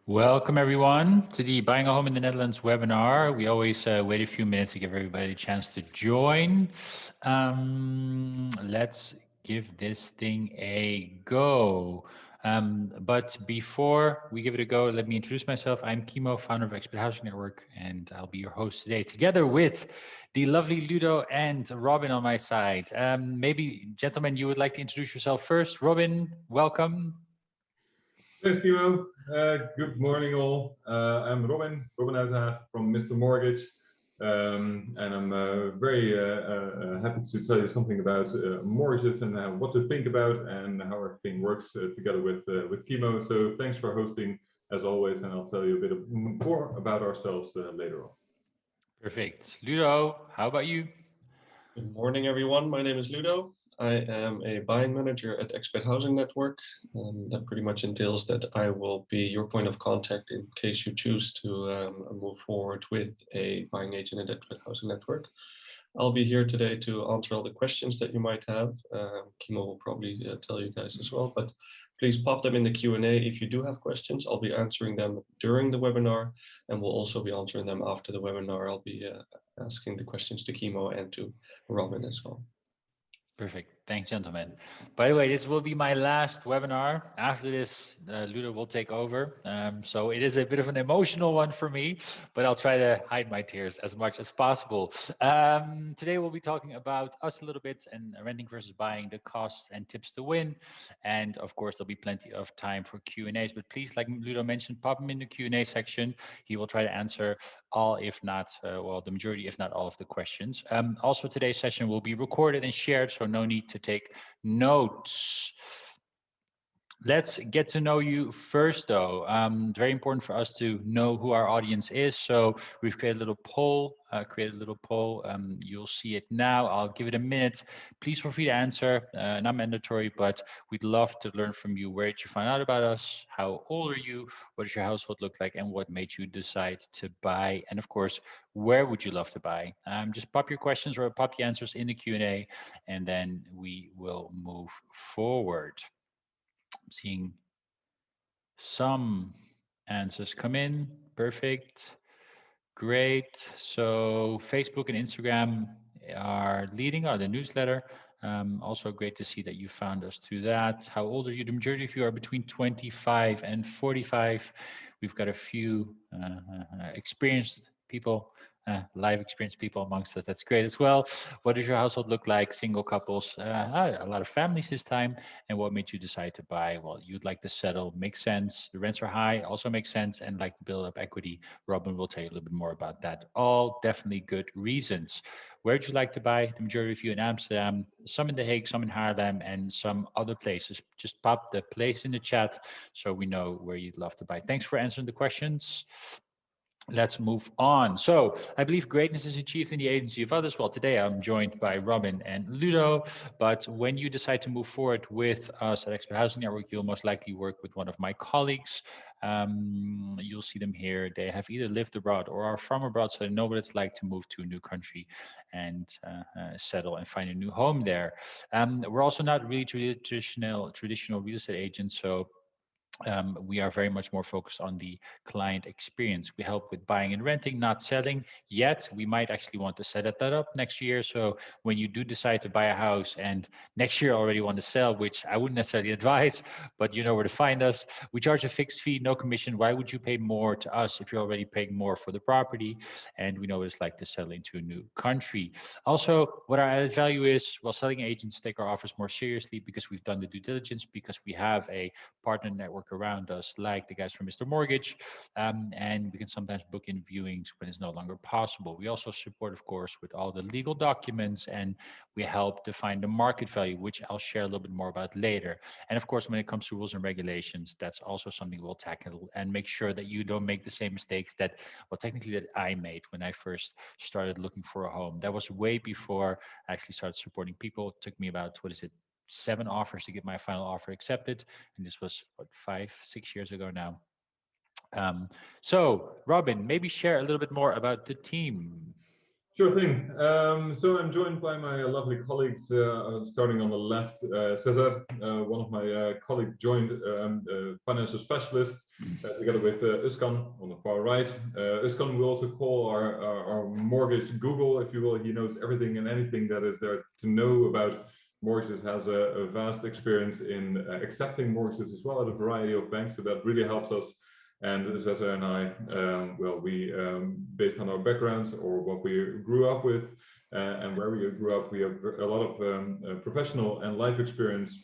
Welcome everyone to the Buying a Home in the Netherlands webinar. We always wait a few minutes to give everybody a chance to join. Let's give this thing a go. But before we give it a go, let me introduce myself. I'm Kimo, founder of Expat Housing Network, and I'll be your host today, together with the lovely Ludo and Robin on my side. Maybe, gentlemen, you would like to introduce yourself first. Robin, welcome. Thanks, Kimo. Good morning, all. I'm Robin Uithaag from Mr. Mortgage, and I'm very happy to tell you something about mortgages and what to think about and how everything works together with Kimo. So thanks for hosting, as always, and I'll tell you a bit more about ourselves later on. Perfect. Ludo, how about you? Good morning, everyone. My name is Ludo. I am a buying manager at Expat Housing Network. That pretty much entails that I will be your point of contact in case you choose to move forward with a buying agent at Expat Housing Network. I'll be here today to answer all the questions that you might have. Kimo will probably tell you guys as well, but please pop them in the Q&A if you do have questions. I'll be answering them during the webinar, and we'll also be answering them after the webinar. I'll be asking the questions to Kimo and to Robin as well. Perfect. Thanks, gentlemen. By the way, this will be my last webinar. After this, Ludo will take over. So it is a bit of an emotional one for me, but I'll try to hide my tears as much as possible. Today, we'll be talking about us a little bit and renting versus buying, the costs and tips to win. And of course, there'll be plenty of time for Q&As, but please, like Ludo mentioned, pop them in the Q&A section. He will try to answer all, if not, well, the majority, if not all of the questions. Also, today's session will be recorded and shared, so no need to take notes. Let's get to know you first, though. Very important for us to know who our audience is. So we've created a little poll. You'll see it now. I'll give it a minute. Please feel free to answer. Not mandatory, but we'd love to learn from you. Where did you find out about us? How old are you? What does your household look like? And what made you decide to buy? And of course, where would you love to buy? Just pop your questions or pop the answers in the Q&A, and then we will move forward. I'm seeing some answers come in. Perfect. Great. So Facebook and Instagram are leading the newsletter. Also great to see that you found us through that. How old are you? The majority of you are between 25 and 45. We've got a few experienced people, live experienced people amongst us. That's great as well. What does your household look like? Single couples, a lot of families this time. And what made you decide to buy? Well, you'd like to settle, makes sense. The rents are high, also makes sense, and like to build up equity. Robin will tell you a little bit more about that. All definitely good reasons. Where'd you like to buy? The majority of you in Amsterdam, some in The Hague, some in Haarlem, and some other places. Just pop the place in the chat so we know where you'd love to buy. Thanks for answering the questions. Let's move on. So I believe greatness is achieved in the agency of others. Well, today I'm joined by Robin and Ludo, but when you decide to move forward with us at Expat Housing Network, you'll most likely work with one of my colleagues. You'll see them here. They have either lived abroad or are from abroad, so they know what it's like to move to a new country and settle and find a new home there. We're also not really traditional real estate agents, so we are very much more focused on the client experience. We help with buying and renting, not selling yet. We might actually want to set that up next year. So when you do decide to buy a house and next year already want to sell, which I wouldn't necessarily advise, but you know where to find us. We charge a fixed fee, no commission. Why would you pay more to us if you're already paying more for the property? And we know what it's like to sell into a new country. Also, what our added value is, well, selling agents take our offers more seriously because we've done the due diligence, because we have a partner network around us, like the guys from Mr. Mortgage, and we can sometimes book in viewings when it's no longer possible. We also support, of course, with all the legal documents, and we help define the market value, which I'll share a little bit more about later. And of course, when it comes to rules and regulations, that's also something we'll tackle and make sure that you don't make the same mistakes that, well, technically that I made when I first started looking for a home. That was way before I actually started supporting people. It took me about, 7 offers to get my final offer accepted. And this was, 5, 6 years ago now. So Robin, maybe share a little bit more about the team. Sure thing. So I'm joined by my lovely colleagues, starting on the left, Cesar, one of my colleagues joined, financial specialist, together with Uskan on the far right. Uskan we also call our mortgage Google, if you will. He knows everything and anything that is there to know about mortgages, has a vast experience in accepting mortgages as well at a variety of banks, so that really helps us. And Cesar and I, well, we, based on our backgrounds or what we grew up with and where we grew up, we have a lot of professional and life experience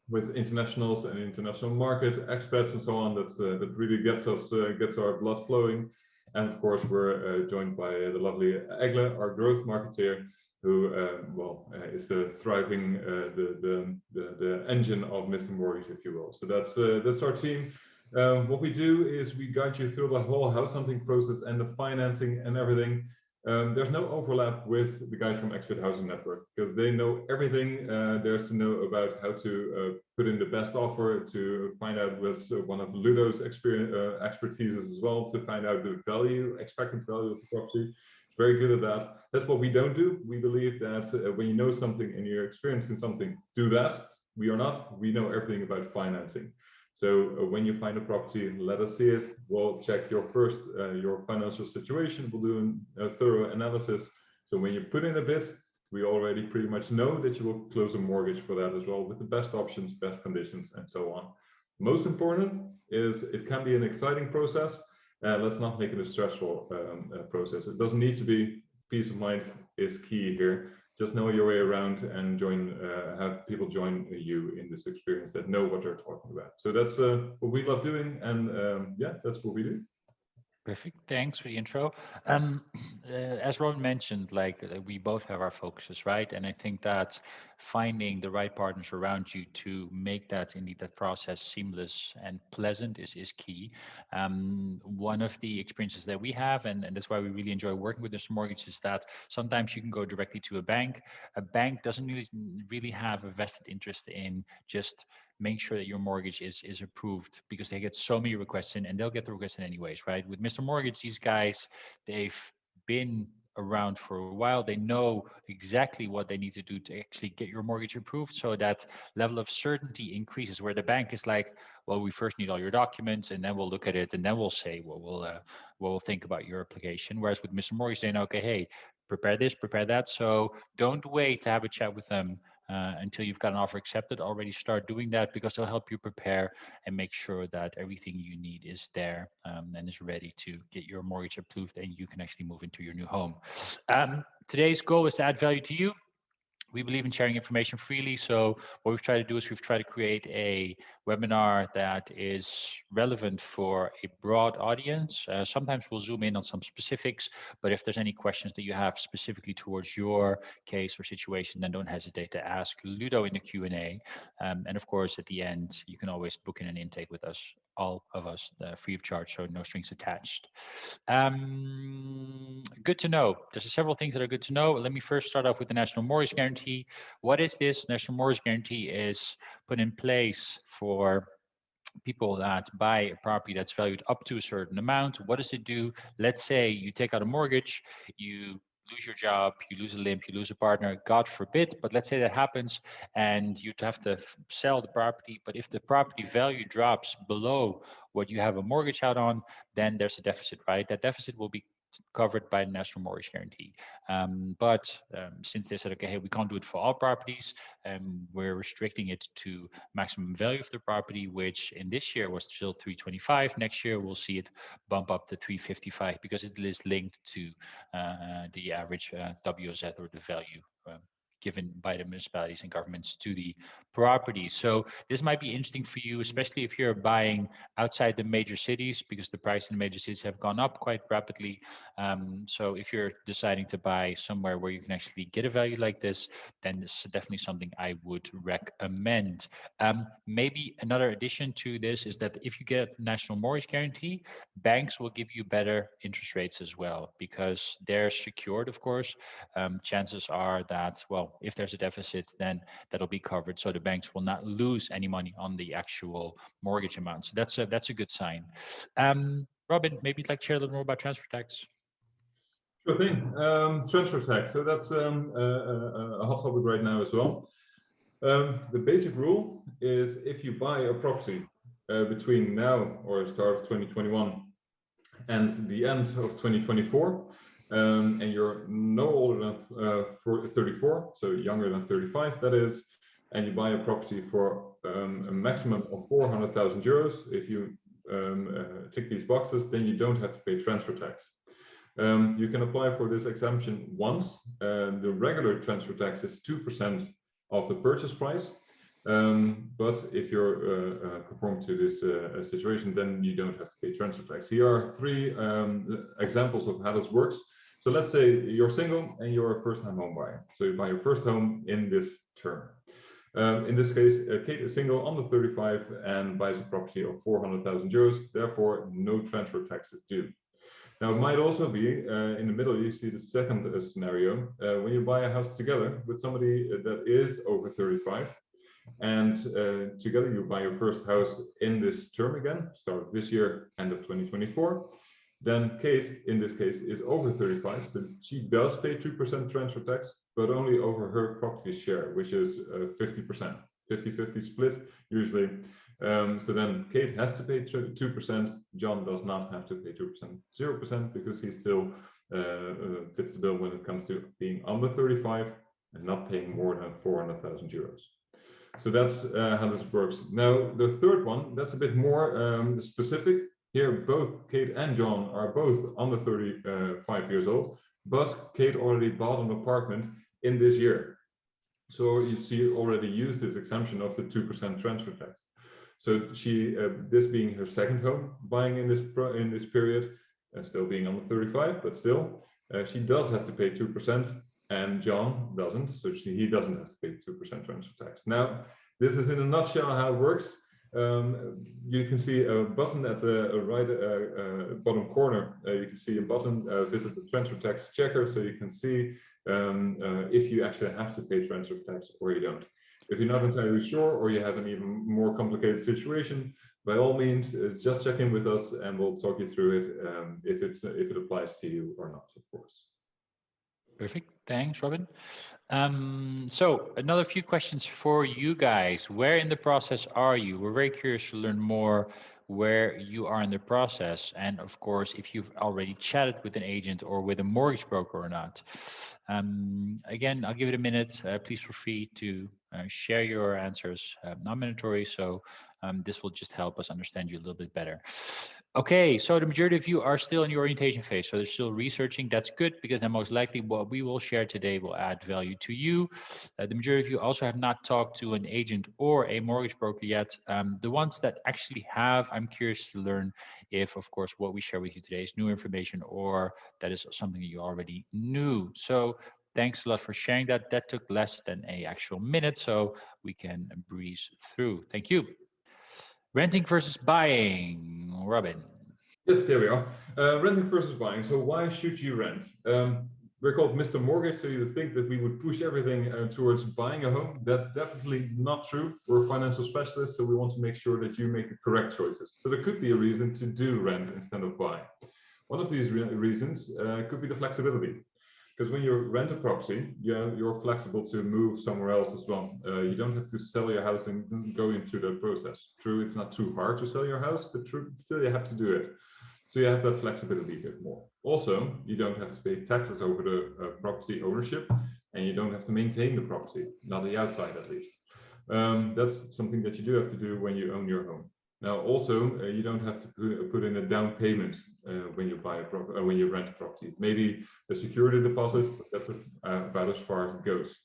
with internationals and international markets, expats and so on. That really gets us, gets our blood flowing. And of course, we're joined by the lovely Egle, our growth marketeer, who, well, is the thriving, the engine of Mr. Mortgage, if you will. So that's our team. What we do is we guide you through the whole house hunting process and the financing and everything. There's no overlap with the guys from Expat Housing Network because they know everything there's to know about how to put in the best offer, to find out what's one of Ludo's expertise as well, to find out the value, expected value of the property. Very good at that. That's what we don't do. We believe that when you know something and you're experiencing something, do that. We are not. We know everything about financing. So when you find a property, let us see it. We'll check your first, your financial situation. We'll do a thorough analysis. So when you put in a bid, we already pretty much know that you will close a mortgage for that as well, with the best options, best conditions, and so on. Most important is it can be an exciting process. Let's not make it a stressful process. It doesn't need to be. Peace of mind is key here. Just know your way around and join, have people join you in this experience that know what they're talking about. So that's what we love doing, and yeah, that's what we do. Perfect. Thanks for the intro. As Ron mentioned, like we both have our focuses, right? And I think that finding the right partners around you to make that indeed that process seamless and pleasant is key. One of the experiences that we have, and that's why we really enjoy working with this mortgage, is that sometimes you can go directly to a bank. A bank doesn't really have a vested interest in just make sure that your mortgage is approved because they get so many requests in and they'll get the requests in anyways, right? With Mr. Mortgage, these guys, they've been around for a while. They know exactly what they need to do to actually get your mortgage approved. So that level of certainty increases where the bank is like, well, we first need all your documents and then we'll look at it and then we'll say what we'll think about your application. Whereas with Mr. Mortgage, they know, okay, hey, prepare this, prepare that. So don't wait to have a chat with them until you've got an offer accepted. Already start doing that because they'll help you prepare and make sure that everything you need is there and is ready to get your mortgage approved and you can actually move into your new home. Today's goal is to add value to you. We believe in sharing information freely. So what we've tried to do is we've tried to create a webinar that is relevant for a broad audience. Sometimes we'll zoom in on some specifics, but if there's any questions that you have specifically towards your case or situation, then don't hesitate to ask Ludo in the Q&A. And of course, at the end, you can always book in an intake with us, all of us, free of charge, so no strings attached. Good to know. There's several things that are good to know. Let me first start off with the National Mortgage Guarantee. What is this? National Mortgage Guarantee is put in place for people that buy a property that's valued up to a certain amount. What does it do? Let's say you take out a mortgage, you lose your job, you lose a limb, you lose a partner, God forbid, but let's say that happens and you'd have to sell the property. But if the property value drops below what you have a mortgage out on, then there's a deficit, right? That deficit will be covered by the National Mortgage Guarantee. But since they said, okay, hey, we can't do it for all properties, we're restricting it to maximum value of the property, which in this year was still 325. Next year, we'll see it bump up to 355 because it is linked to the average WZ or the value given by the municipalities and governments to the property. So this might be interesting for you, especially if you're buying outside the major cities, because the price in the major cities have gone up quite rapidly. So if you're deciding to buy somewhere where you can actually get a value like this, then this is definitely something I would recommend. Maybe another addition to this is that if you get National Mortgage Guarantee, banks will give you better interest rates as well, because they're secured, of course. Chances are that, well, if there's a deficit, then that'll be covered. So the banks will not lose any money on the actual mortgage amount. So that's a good sign. Robin, maybe you'd like to share a little more about transfer tax. Sure thing. Transfer tax. So that's a hot topic right now as well. The basic rule is if you buy a property between now or the start of 2021 and the end of 2024, and you're no older than 34, so younger than 35, that is, and you buy a property for a maximum of 400,000 euros, if you tick these boxes, then you don't have to pay transfer tax. You can apply for this exemption once. The regular transfer tax is 2% of the purchase price. But if you're conform to this situation, then you don't have to pay transfer tax. Here are three examples of how this works. So let's say you're single and you're a first-time home buyer. So you buy your first home in this term. In this case, Kate is single, under 35, and buys a property of 400,000 euros. Therefore, no transfer tax is due. Now, it might also be in the middle, you see the second scenario, when you buy a house together with somebody that is over 35, and together you buy your first house in this term again, start of this year, end of 2024, then Kate, in this case, is over 35, so she does pay 2% transfer tax, but only over her property share, which is 50%, 50-50 split usually. So then Kate has to pay 2%, John does not have to pay 2%, 0%, because he still fits the bill when it comes to being under 35 and not paying more than 400,000 euros. So that's how this works. Now, the third one, that's a bit more specific. Here, both Kate and John are both under 35 years old, but Kate already bought an apartment in this year. So you see already used this exemption of the 2% transfer tax. So she, this being her second home buying in this period, still being under 35, but still, she does have to pay 2%, and John doesn't. So he doesn't have to pay 2% transfer tax. Now, this is in a nutshell how it works. You can see a button at the right bottom corner. You can see a button, visit the transfer tax checker, so you can see if you actually have to pay transfer tax or you don't. If you're not entirely sure, or you have an even more complicated situation, by all means, just check in with us and we'll talk you through it if it applies to you or not, of course. Perfect. Thanks, Robin. So another few questions for you guys. Where in the process are you? We're very curious to learn more where you are in the process. And of course, if you've already chatted with an agent or with a mortgage broker or not. Again, I'll give it a minute. Please feel free to share your answers, non-mandatory. So this will just help us understand you a little bit better. Okay, so the majority of you are still in the orientation phase, so they're still researching. That's good, because then most likely what we will share today will add value to you. The majority of you also have not talked to an agent or a mortgage broker yet. The ones that actually have, I'm curious to learn if, of course, what we share with you today is new information or that is something that you already knew. So thanks a lot for sharing that. That took less than an actual minute, so we can breeze through. Thank you. Renting versus buying, Robin. Yes, there we are. Renting versus buying. So why should you rent? We're called Mr. Mortgage, so you think that we would push everything towards buying a home. That's definitely not true. We're financial specialists, so we want to make sure that you make the correct choices. So there could be a reason to do rent instead of buy. One of these reasons could be the flexibility. Because when you rent a property, you're flexible to move somewhere else as well. You don't have to sell your house and go into the process. True, it's not too hard to sell your house, but true, still you have to do it. So you have that flexibility a bit more. Also, you don't have to pay taxes over the property ownership, and you don't have to maintain the property, not the outside at least. That's something that you do have to do when you own your home. Now, also, you don't have to put in a down payment when you buy a when you rent a property. Maybe the security deposit, but that's about as far as it goes.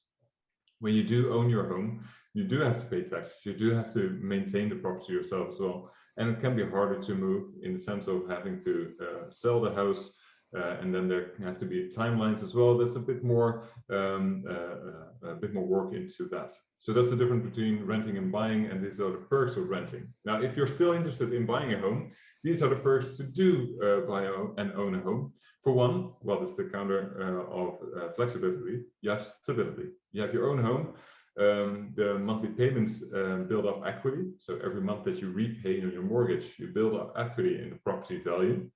When you do own your home, you do have to pay taxes. You do have to maintain the property yourself as well. And it can be harder to move in the sense of having to sell the house. And then there have to be timelines as well. There's a bit more work into that. So that's the difference between renting and buying, and these are the perks of renting. Now, if you're still interested in buying a home, these are the perks to do buy and own a home. For one, well, it's the counter of flexibility. You have stability. You have your own home. the monthly payments build up equity. So every month that you repay your mortgage, you build up equity in the property value.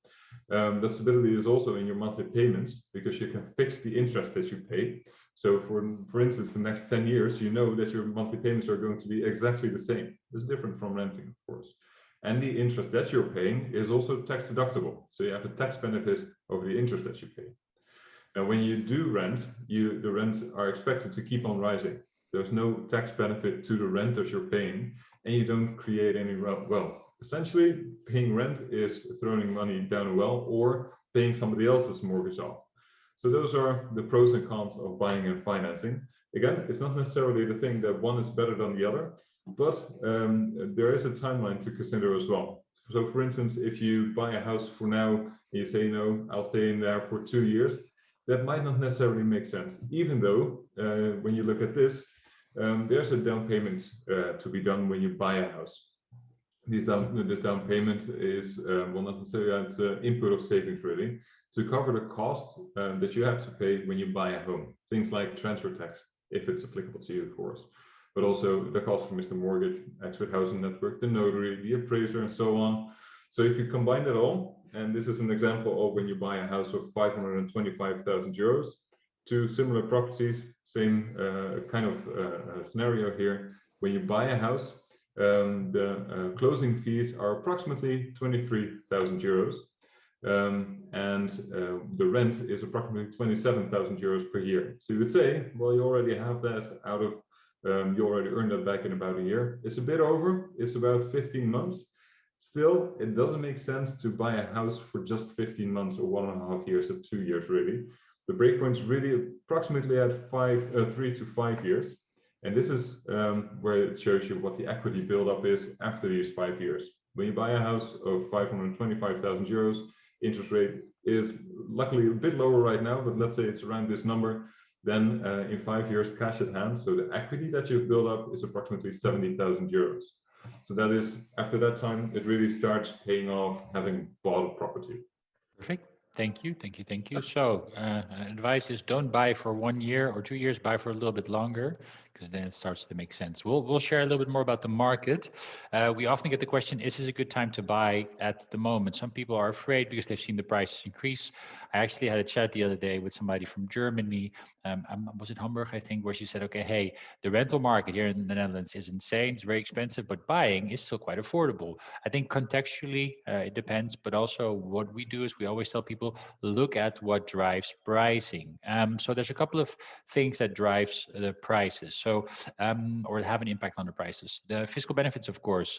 That stability is also in your monthly payments because you can fix the interest that you pay. So for instance, the next 10 years, you know that your monthly payments are going to be exactly the same. It's different from renting, of course. And the interest that you're paying is also tax deductible. So you have a tax benefit over the interest that you pay. Now, when you do rent, the rents are expected to keep on rising. There's no tax benefit to the rent that you're paying, and you don't create any wealth. Essentially, paying rent is throwing money down a well or paying somebody else's mortgage off. So those are the pros and cons of buying and financing. Again, it's not necessarily the thing that one is better than the other, but there is a timeline to consider as well. So for instance, if you buy a house for now, and you say, no, I'll stay in there for 2 years, that might not necessarily make sense, even though when you look at this, there's a down payment to be done when you buy a house. This down payment is, well, not necessarily an input of savings really, to cover the cost that you have to pay when you buy a home. Things like transfer tax, if it's applicable to you, of course, but also the cost for Mr. Mortgage, Expat Housing Network, the notary, the appraiser, and so on. So if you combine that all, and this is an example of when you buy a house of 525,000 euros, two similar properties, same kind of scenario here. When you buy a house, the closing fees are approximately 23,000 euros. And the rent is approximately 27,000 euros per year. So you would say, well, you already have that out of, you already earned that back in about a year. It's a bit over, it's about 15 months. Still, it doesn't make sense to buy a house for just 15 months or 1.5 years or 2 years really. The breakpoint's really approximately at 3 to 5 years. And this is where it shows you what the equity buildup is after these 5 years. When you buy a house of 525,000 euros, interest rate is luckily a bit lower right now, but let's say it's around this number, then in 5 years cash at hand. So the equity that you've built up is approximately 70,000 euros. So that is, after that time, it really starts paying off having bought a property. Perfect. Thank you. Thank you. Thank you. So advice is don't buy for 1 year or 2 years, buy for a little bit longer, because then it starts to make sense. We'll share a little bit more about the market. We often get the question, is this a good time to buy at the moment? Some people are afraid because they've seen the prices increase. I actually had a chat the other day with somebody from Germany. Was it Hamburg, I think, where she said, okay, hey, the rental market here in the Netherlands is insane. It's very expensive, but buying is still quite affordable. I think contextually, it depends, but also what we do is we always tell people, look at what drives pricing. So there's a couple of things that drives the prices. So, or have an impact on the prices. The fiscal benefits, of course.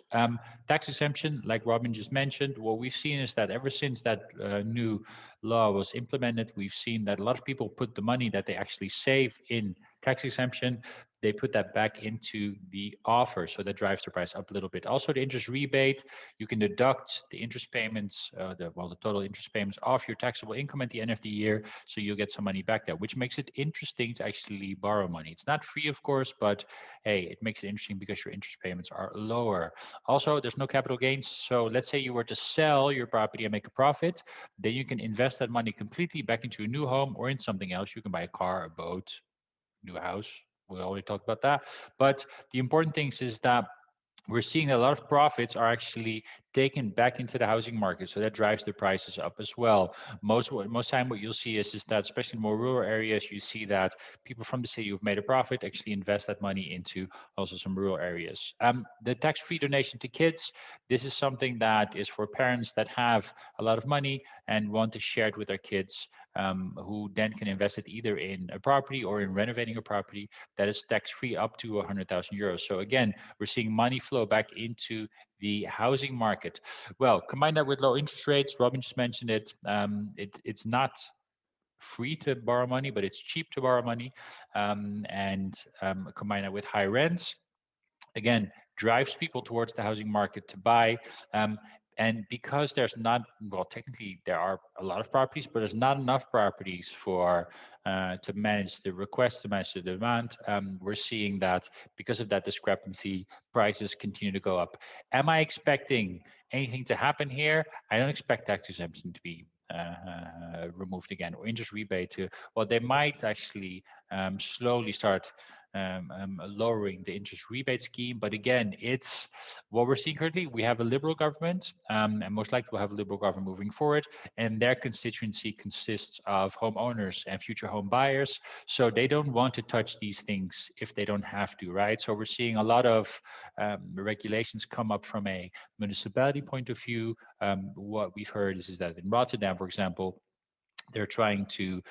Tax exemption, like Robin just mentioned, what we've seen is that ever since that new law was implemented, we've seen that a lot of people put the money that they actually save in tax exemption, they put that back into the offer. So that drives the price up a little bit. Also, the interest rebate, you can deduct the interest payments, the total interest payments off your taxable income at the end of the year. So you'll get some money back there, which makes it interesting to actually borrow money. It's not free, of course, but hey, it makes it interesting because your interest payments are lower. Also, there's no capital gains. So let's say you were to sell your property and make a profit, then you can invest that money completely back into a new home or in something else. You can buy a car, a boat, new house. We already talked about that. But the important thing is that we're seeing that a lot of profits are actually taken back into the housing market. So that drives the prices up as well. Most time what you'll see is that, especially in more rural areas, you see that people from the city who've made a profit actually invest that money into also some rural areas. The tax-free donation to kids, this is something that is for parents that have a lot of money and want to share it with their kids, who then can invest it either in a property or in renovating a property that is tax-free up to 100,000 euros. So again, we're seeing money flow back into the housing market. Well, combine that with low interest rates, Robin just mentioned it, it's not free to borrow money, but it's cheap to borrow money, and combine that with high rents, again, drives people towards the housing market to buy. And because there's not, well, technically there are a lot of properties, but there's not enough properties for to manage the request, to manage the demand. We're seeing that because of that discrepancy, prices continue to go up. Am I expecting anything to happen here? I don't expect tax exemption to be removed again, or interest rebate to, well, they might actually slowly start lowering the interest rebate scheme. But again, it's what we're seeing currently. We have a liberal government, and most likely we'll have a liberal government moving forward. And their constituency consists of homeowners and future home buyers. So they don't want to touch these things if they don't have to, right? So we're seeing a lot of regulations come up from a municipality point of view. What we've heard is that in Rotterdam, for example, they're trying to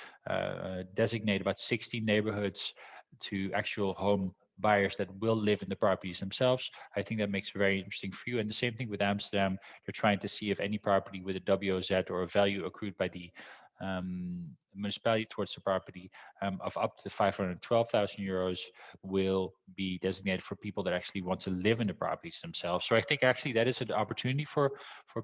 designate about 16 neighborhoods to actual home buyers that will live in the properties themselves. I think that makes it very interesting for you. And the same thing with Amsterdam. They're trying to see if any property with a WOZ or a value accrued by the municipality towards the property of up to 512,000 euros will be designated for people that actually want to live in the properties themselves. So I think actually that is an opportunity for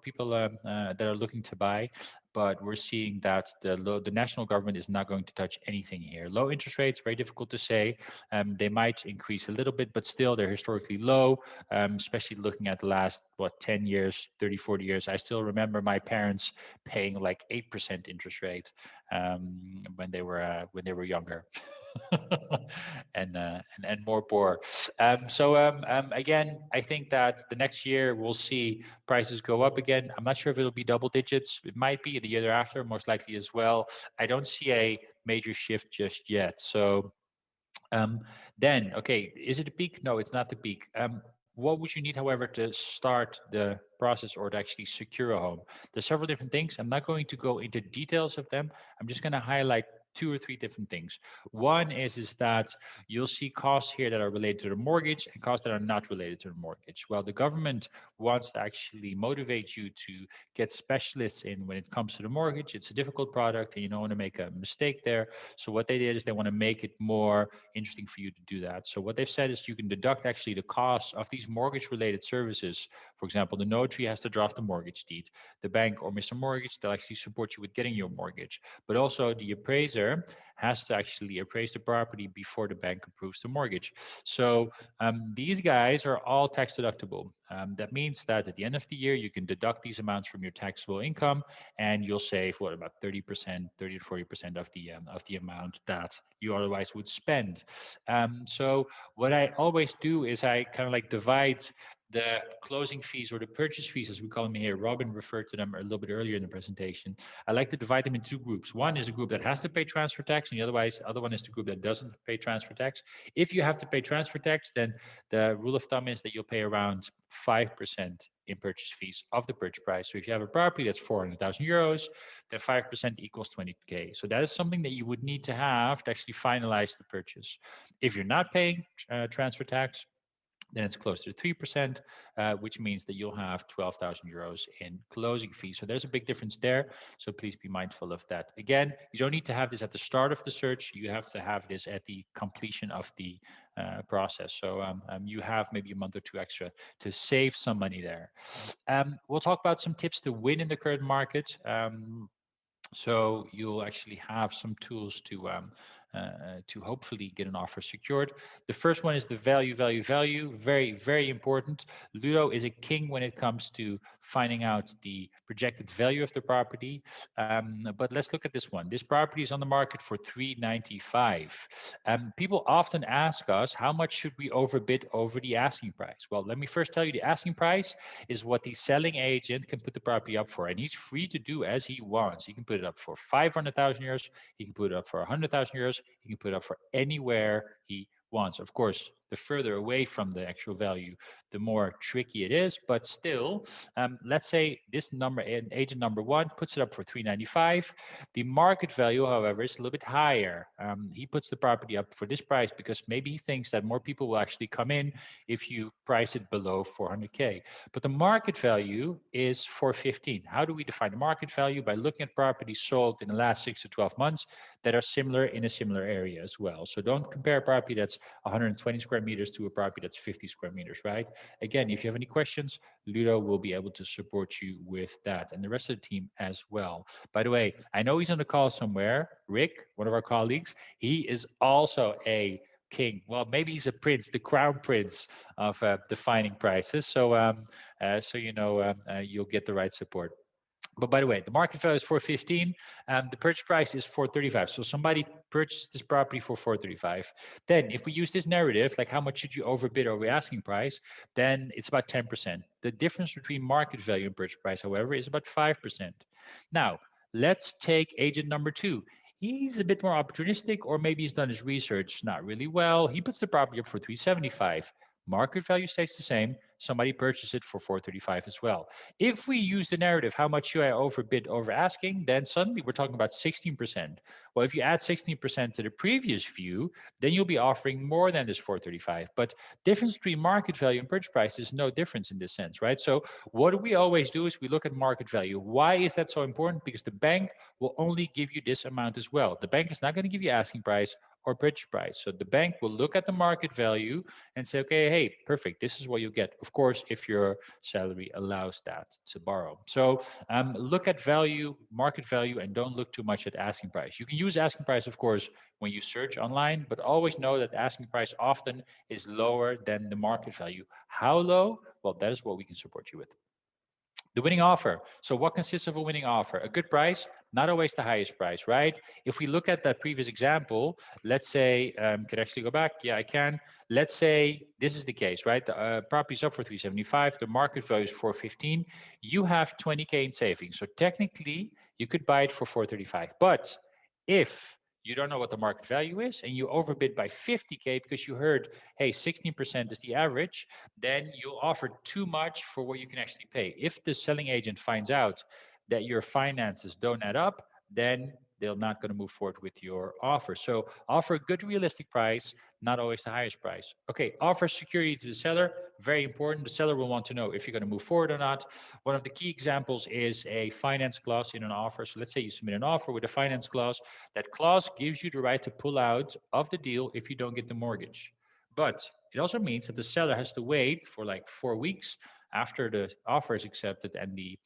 people that are looking to buy. But we're seeing that the national government is not going to touch anything here. Low interest rates, very difficult to say. They might increase a little bit, but still they're historically low, especially looking at the last, 10 years, 30, 40 years. I still remember my parents paying like 8% interest rate when they were younger. and more poor. Again, I think that the next year we'll see prices go up again. I'm not sure if it'll be double digits. It might be the year thereafter, most likely as well. I don't see a major shift just yet. So then, okay, is it a peak? No, it's not the peak. What would you need, however, to start the process or to actually secure a home? There's several different things. I'm not going to go into details of them. I'm just going to highlight 2 or 3 different things. One is that you'll see costs here that are related to the mortgage and costs that are not related to the mortgage. Well, the government wants to actually motivate you to get specialists in when it comes to the mortgage. It's a difficult product and you don't want to make a mistake there. So what they did is they want to make it more interesting for you to do that. So what they've said is you can deduct actually the costs of these mortgage related services. For example, the notary has to draft the mortgage deed. The bank or Mr. Mortgage, they'll actually support you with getting your mortgage. But also the appraiser has to actually appraise the property before the bank approves the mortgage. So these guys are all tax deductible. That means that at the end of the year, you can deduct these amounts from your taxable income, and you'll save what, about 30%, 30 to 40% of the amount that you otherwise would spend. So what I always do is I kind of like divide the closing fees or the purchase fees, as we call them here. Robin referred to them a little bit earlier in the presentation. I like to divide them into 2 groups. One is a group that has to pay transfer tax, and the other one is the group that doesn't pay transfer tax. If you have to pay transfer tax, then the rule of thumb is that you'll pay around 5% in purchase fees of the purchase price. So if you have a property that's 400,000 euros, then 5% equals 20K. So that is something that you would need to have to actually finalize the purchase. If you're not paying transfer tax, then it's closer to 3%, which means that you'll have 12,000 euros in closing fees. So there's a big difference there. So please be mindful of that. Again, you don't need to have this at the start of the search. You have to have this at the completion of the process. So you have maybe a month or 2 extra to save some money there. We'll talk about some tips to win in the current market. So you'll actually have some tools to hopefully get an offer secured. The first one is the value. Very, very important. Ludo is a king when it comes to finding out the projected value of the property. But let's look at this one. This property is on the market for 395. People often ask us, how much should we overbid over the asking price? Well, let me first tell you, the asking price is what the selling agent can put the property up for, and he's free to do as he wants. He can put it up for 500,000 euros. He can put it up for 100,000 euros. He can put it up for anywhere he wants. Of course, the further away from the actual value, the more tricky it is. But still, let's say this number, agent number 1, puts it up for 395. The market value, however, is a little bit higher. He puts the property up for this price because maybe he thinks that more people will actually come in if you price it below 400K. But the market value is 415. How do we define the market value? By looking at properties sold in the last 6 to 12 months that are similar in a similar area as well. So don't compare a property that's 120 square meters to a property that's 50 square meters, right? Again, if you have any questions, Ludo will be able to support you with that, and the rest of the team as well. By the way, I know he's on the call somewhere. Rick, one of our colleagues, he is also a king. Well, maybe he's a prince, the crown prince of defining prices. So, you'll get the right support. But by the way, the market value is 415, the purchase price is 435. So somebody purchased this property for 435. Then if we use this narrative, like how much should you overbid over asking price, then it's about 10%. The difference between market value and purchase price, however, is about 5%. Now, let's take agent number 2. He's a bit more opportunistic, or maybe he's done his research not really well. He puts the property up for 375. Market value stays the same. Somebody purchased it for 435 as well. If we use the narrative, how much should I overbid over asking, then suddenly we're talking about 16%. Well, if you add 16% to the previous view, then you'll be offering more than this 435. But difference between market value and purchase price is no difference in this sense, right? So what we always do is we look at market value. Why is that so important? Because the bank will only give you this amount as well. The bank is not going to give you asking price or purchase price. So the bank will look at the market value and say, okay, hey, perfect, this is what you get. Of course, if your salary allows that to borrow. So look at value, market value, and don't look too much at asking price. You can use asking price, of course, when you search online, but always know that asking price often is lower than the market value. How low? Well, that is what we can support you with. The winning offer. So what consists of a winning offer? A good price, not always the highest price, right? If we look at that previous example, let's say, could I actually go back? Yeah, I can. Let's say this is the case, right? The property's up for 375. The market value is 415. You have 20K in savings. So technically, you could buy it for 435. But if you don't know what the market value is and you overbid by 50K because you heard, hey, 16% is the average, then you'll offer too much for what you can actually pay. If the selling agent finds out that your finances don't add up, then they're not going to move forward with your offer. So offer a good realistic price, not always the highest price. Okay, offer security to the seller, very important. The seller will want to know if you're going to move forward or not. One of the key examples is a finance clause in an offer. So let's say you submit an offer with a finance clause. That clause gives you the right to pull out of the deal if you don't get the mortgage. But it also means that the seller has to wait for like 4 weeks after the offer is accepted and the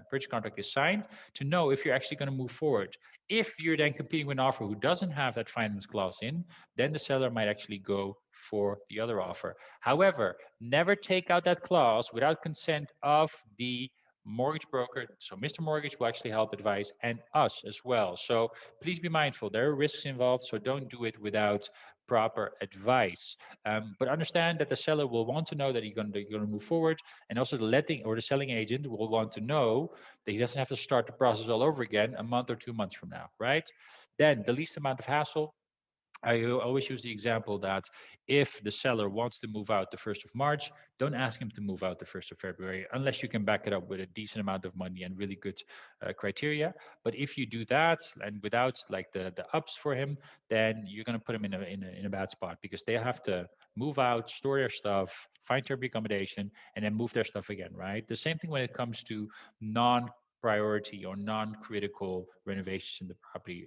purchase contract is signed to know if you're actually going to move forward. If you're then competing with an offer who doesn't have that finance clause in, then the seller might actually go for the other offer. However, never take out that clause without consent of the mortgage broker. So Mr. Mortgage will actually help advise, and us as well. So please be mindful, there are risks involved, so don't do it without proper advice. But understand that the seller will want to know that you're going to move forward, and also the letting or the selling agent will want to know that he doesn't have to start the process all over again a month or 2 months from now, right? Then the least amount of hassle. I always use the example that if the seller wants to move out the 1st of March, don't ask him to move out the 1st of February, unless you can back it up with a decent amount of money and really good criteria. But if you do that and without like the ups for him, then you're going to put him in a bad spot, because they have to move out, store their stuff, find temporary accommodation, and then move their stuff again, right? The same thing when it comes to non-priority or non-critical renovations in the property.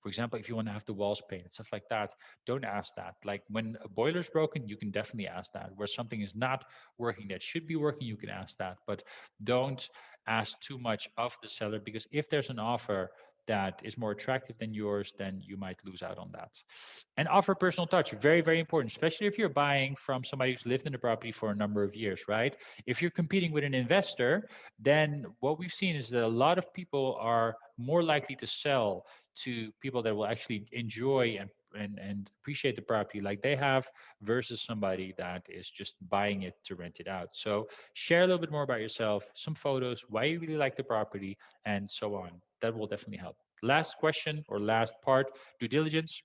For example, if you want to have the walls painted, stuff like that, don't ask that. Like when a boiler's broken, you can definitely ask that. Where something is not working that should be working, you can ask that. But don't ask too much of the seller, because if there's an offer that is more attractive than yours, then you might lose out on that. And offer personal touch, very, very important, especially if you're buying from somebody who's lived in the property for a number of years, right? If you're competing with an investor, then what we've seen is that a lot of people are more likely to sell to people that will actually enjoy and appreciate the property like they have, versus somebody that is just buying it to rent it out. So share a little bit more about yourself, some photos, why you really like the property, and so on. That will definitely help. Last question or last part, due diligence.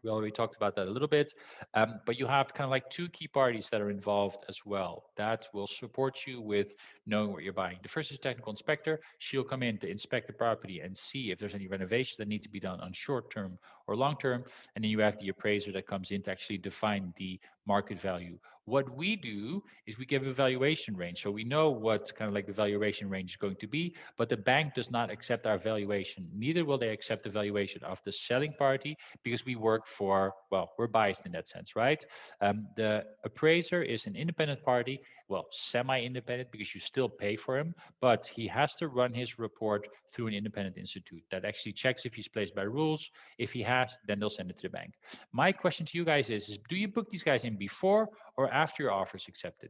We already talked about that a little bit, but you have kind of like 2 key parties that are involved as well that will support you with knowing what you're buying. The first is technical inspector. She'll come in to inspect the property and see if there's any renovations that need to be done on short term or long term. And then you have the appraiser that comes in to actually define the market value. What we do is we give a valuation range. So we know what kind of like the valuation range is going to be, but the bank does not accept our valuation. Neither will they accept the valuation of the selling party, because we work for, well, we're biased in that sense, right? The appraiser is an independent party, well, semi-independent, because you still pay for him, but he has to run his report through an independent institute that actually checks if he's placed by rules. If he has, then they'll send it to the bank. My question to you guys is do you book these guys in before or after your offer is accepted?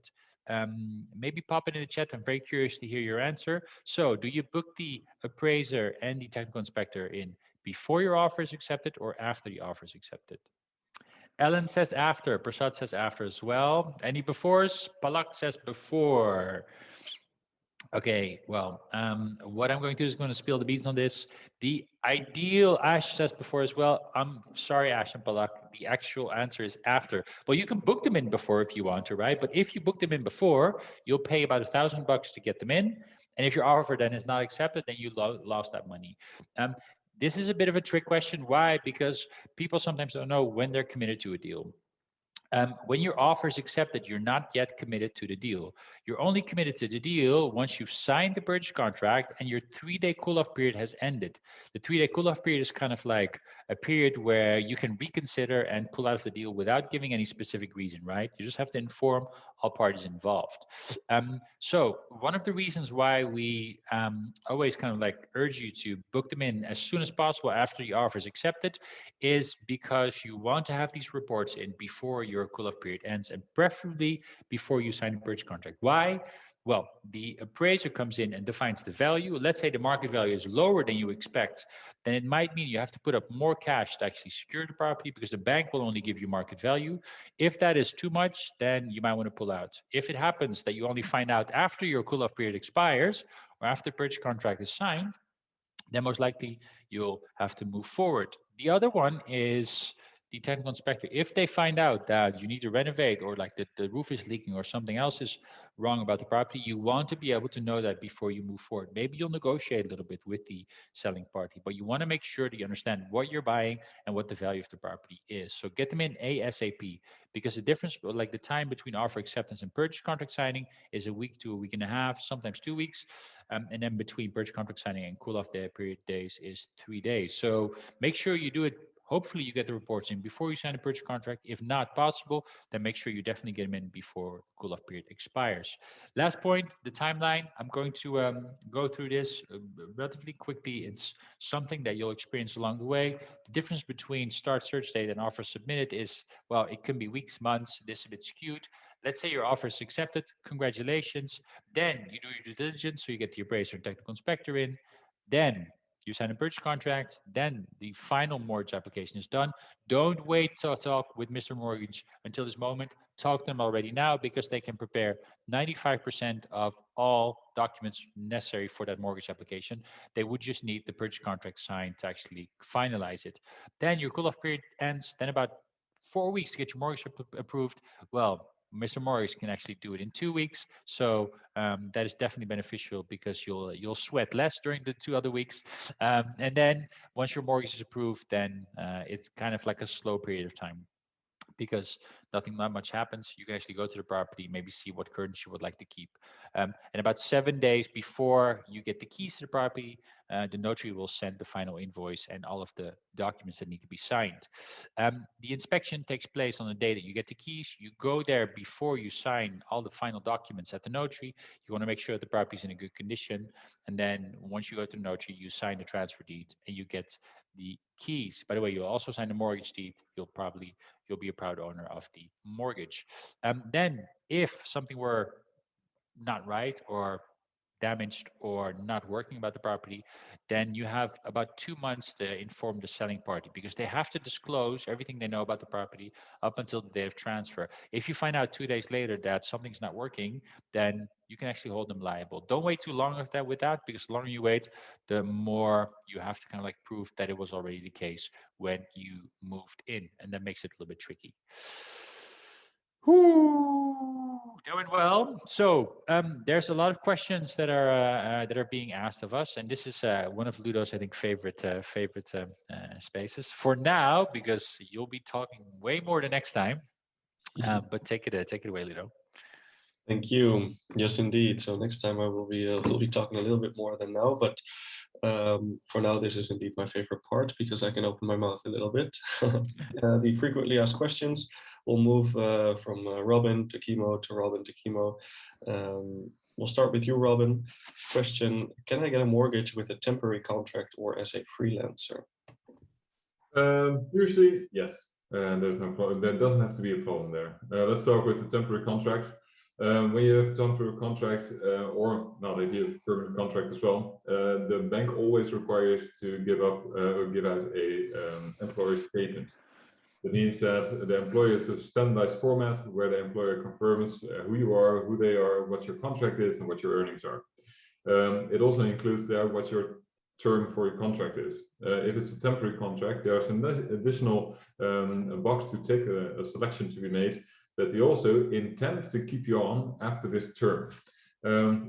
maybe pop it in the chat. I'm very curious to hear your answer. So do you book the appraiser and the technical inspector in before your offer is accepted or after the offer is accepted? Ellen says after. Prasad says after as well. Any befores? Palak says before. Okay, well, what I'm going to do is going to spill the beans on this. The ideal, Ash says before as well. I'm sorry, Ash and Palak. The actual answer is after. Well, you can book them in before if you want to, right? But if you book them in before, you'll pay about $1,000 to get them in. And if your offer then is not accepted, then you lost that money. This is a bit of a trick question. Why? Because people sometimes don't know when they're committed to a deal. When your offer is accepted, you're not yet committed to the deal. You're only committed to the deal once you've signed the purchase contract and your 3-day cool-off period has ended. The 3-day cool-off period is kind of like a period where you can reconsider and pull out of the deal without giving any specific reason, right? You just have to inform all parties involved. So one of the reasons why we always kind of like urge you to book them in as soon as possible after the offer is accepted is because you want to have these reports in before your cool-off period ends and preferably before you sign a purchase contract. Why? Well, the appraiser comes in and defines the value. Let's say the market value is lower than you expect, then it might mean you have to put up more cash to actually secure the property because the bank will only give you market value. If that is too much, then you might want to pull out. If it happens that you only find out after your cool-off period expires or after the purchase contract is signed, then most likely you'll have to move forward. The other one is the technical inspector. If they find out that you need to renovate or like the roof is leaking or something else is wrong about the property, you want to be able to know that before you move forward. Maybe you'll negotiate a little bit with the selling party, but you want to make sure that you understand what you're buying and what the value of the property is. So get them in ASAP, because the difference, like the time between offer acceptance and purchase contract signing is a week to a week and a half, sometimes 2 weeks. And then between purchase contract signing and cool off period days is 3 days. So make sure you do it. Hopefully you get the reports in before you sign a purchase contract. If not possible, then make sure you definitely get them in before cool off period expires. Last point, the timeline. I'm going to go through this relatively quickly. It's something that you'll experience along the way. The difference between start search date and offer submitted is, well, it can be weeks, months. This is a bit skewed. Let's say your offer is accepted. Congratulations. Then you do your due diligence, so you get the appraiser and technical inspector in. Then you sign a purchase contract. Then the final mortgage application is done. Don't wait to talk with Mr. Mortgage until this moment. Talk to them already now, because they can prepare 95% of all documents necessary for that mortgage application. They would just need the purchase contract signed to actually finalize it. Then your cool-off period ends. Then about 4 weeks to get your mortgage approved. Well, Mr. Morris can actually do it in 2 weeks, so that is definitely beneficial because you'll sweat less during the 2 other weeks, and then once your mortgage is approved, then it's kind of like a slow period of time, because not much happens. You can actually go to the property, maybe see what curtains you would like to keep. And about 7 days before you get the keys to the property, the notary will send the final invoice and all of the documents that need to be signed. The inspection takes place on the day that you get the keys. You go there before you sign all the final documents at the notary. You want to make sure the property is in a good condition. And then once you go to the notary, you sign the transfer deed and you get the keys. By the way, you'll also sign the mortgage deed. You'll be a proud owner of the mortgage. Then if something were not right or damaged or not working about the property, then you have about 2 months to inform the selling party, because they have to disclose everything they know about the property up until the day of transfer. If you find out 2 days later that something's not working, then you can actually hold them liable. Don't wait too long with that, because the longer you wait, the more you have to kind of like prove that it was already the case when you moved in, and that makes it a little bit tricky. Doing well. So there's a lot of questions that are being asked of us, and this is one of Ludo's, I think, favorite spaces for now, because you'll be talking way more the next time. But take it away, Ludo. Thank you. Yes, indeed. So next time I will be talking a little bit more than now, but for now, this is indeed my favorite part, because I can open my mouth a little bit. The frequently asked questions will move from Robin to Kimo to Robin to Kimo. We'll start with you, Robin. Question: can I get a mortgage with a temporary contract or as a freelancer? Usually, yes. There's no problem. There doesn't have to be a problem there. Let's start with the temporary contract. When you have temporary contract, or not, if you have permanent contract as well, the bank always requires to give up or give out a employer statement. That means that the employer is a standardized format where the employer confirms who you are, who they are, what your contract is, and what your earnings are. It also includes there what your term for your contract is. If it's a temporary contract, there's an additional box to take a selection to be made that they also intend to keep you on after this term.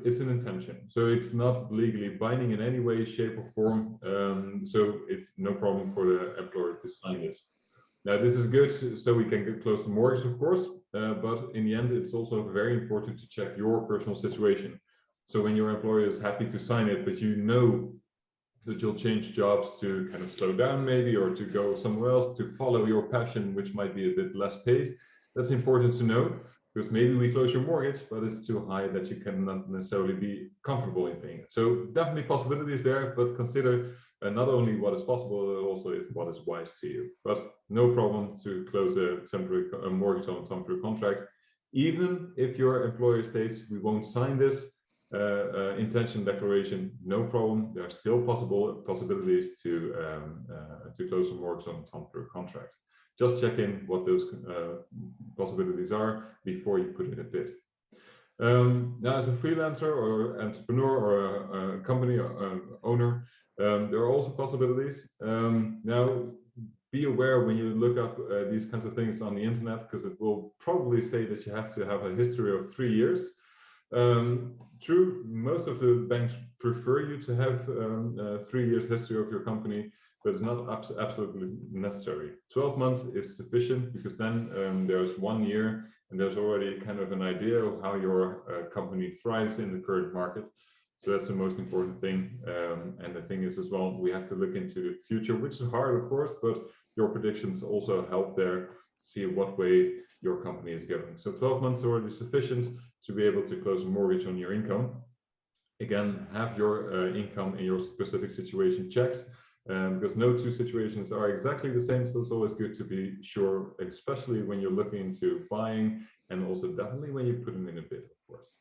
It's an intention, so it's not legally binding in any way, shape, or form. So it's no problem for the employer to sign this. Now, this is good, so we can get close to mortgage, of course, but in the end, it's also very important to check your personal situation. So when your employer is happy to sign it, but you know that you'll change jobs to kind of slow down maybe, or to go somewhere else to follow your passion, which might be a bit less paid, that's important to know, because maybe we close your mortgage, but it's too high that you cannot necessarily be comfortable in paying it. So definitely possibilities there, but consider not only what is possible, but also is what is wise to you. But no problem to close a mortgage on a temporary contract, even if your employer states we won't sign this intention declaration. No problem. There are still possibilities to close a mortgage on a temporary contract. Just check in what those possibilities are before you put in a bid. Now, as a freelancer or entrepreneur or a company owner, there are also possibilities. Now, be aware when you look up these kinds of things on the internet, because it will probably say that you have to have a history of 3 years. True, most of the banks prefer you to have 3 years history of your company, but it's not absolutely necessary. 12 months is sufficient, because then there's 1 year and there's already kind of an idea of how your company thrives in the current market. So that's the most important thing. And the thing is as well, we have to look into the future, which is hard, of course, but your predictions also help there to see what way your company is going. So 12 months is already sufficient to be able to close a mortgage on your income. Again, have your income in your specific situation checked, because no two situations are exactly the same. So it's always good to be sure, especially when you're looking into buying, and also definitely when you put them in a bid, of course.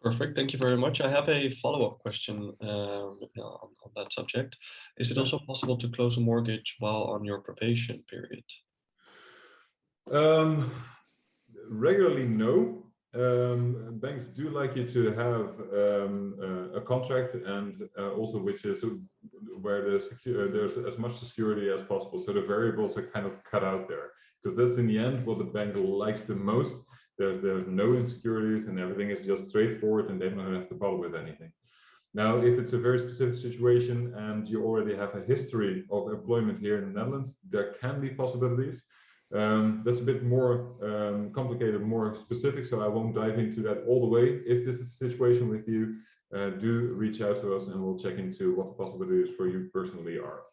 Perfect. Thank you very much. I have a follow-up question on that subject. Is it also possible to close a mortgage while on your probation period? Regularly, no. Banks do like you to have a contract, and also which is where there's as much security as possible. So the variables are kind of cut out there, because that's in the end what the bank likes the most. There's no insecurities, and everything is just straightforward, and they don't have to bother with anything. Now, if it's a very specific situation and you already have a history of employment here in the Netherlands, there can be possibilities. That's a bit more complicated, more specific, so I won't dive into that all the way. If this is a situation with you, do reach out to us and we'll check into what the possibilities for you personally are.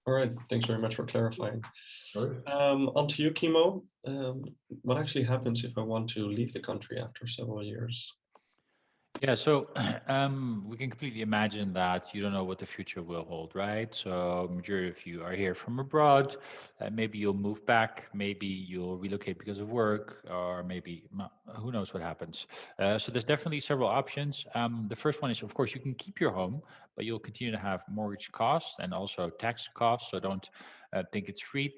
All right, thanks very much for clarifying. All right. On to you, Kimo. What actually happens if I want to leave the country after several years? Yeah, so we can completely imagine that you don't know what the future will hold, right? So majority of you are here from abroad. Maybe you'll move back, maybe you'll relocate because of work, or maybe who knows what happens. So there's definitely several options. The first one is, of course, you can keep your home, but you'll continue to have mortgage costs and also tax costs. So don't think it's free.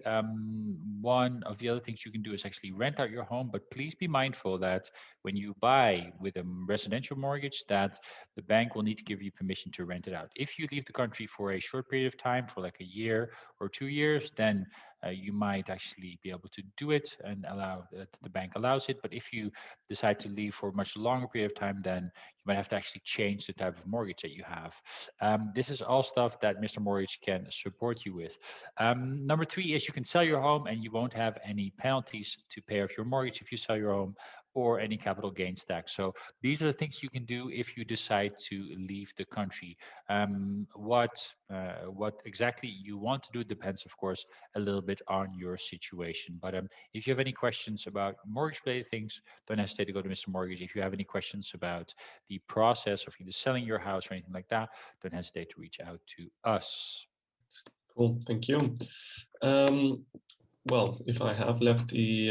One of the other things you can do is actually rent out your home, but please be mindful that when you buy with a residential mortgage, that the bank will need to give you permission to rent it out. If you leave the country for a short period of time, for like a year or 2 years, then you might actually be able to do it and allow the bank allows it. But if you decide to leave for a much longer period of time, then you might have to actually change the type of mortgage that you have. This is all stuff that Mr. Mortgage can support you with. Number 3 is you can sell your home and you won't have any penalties to pay off your mortgage if you sell your home, or any capital gains tax. So these are the things you can do if you decide to leave the country. What exactly you want to do depends, of course, a little bit on your situation. But if you have any questions about mortgage-related things, don't hesitate to go to Mr. Mortgage. If you have any questions about the process of either selling your house or anything like that, don't hesitate to reach out to us. Cool, thank you. well, if I have left the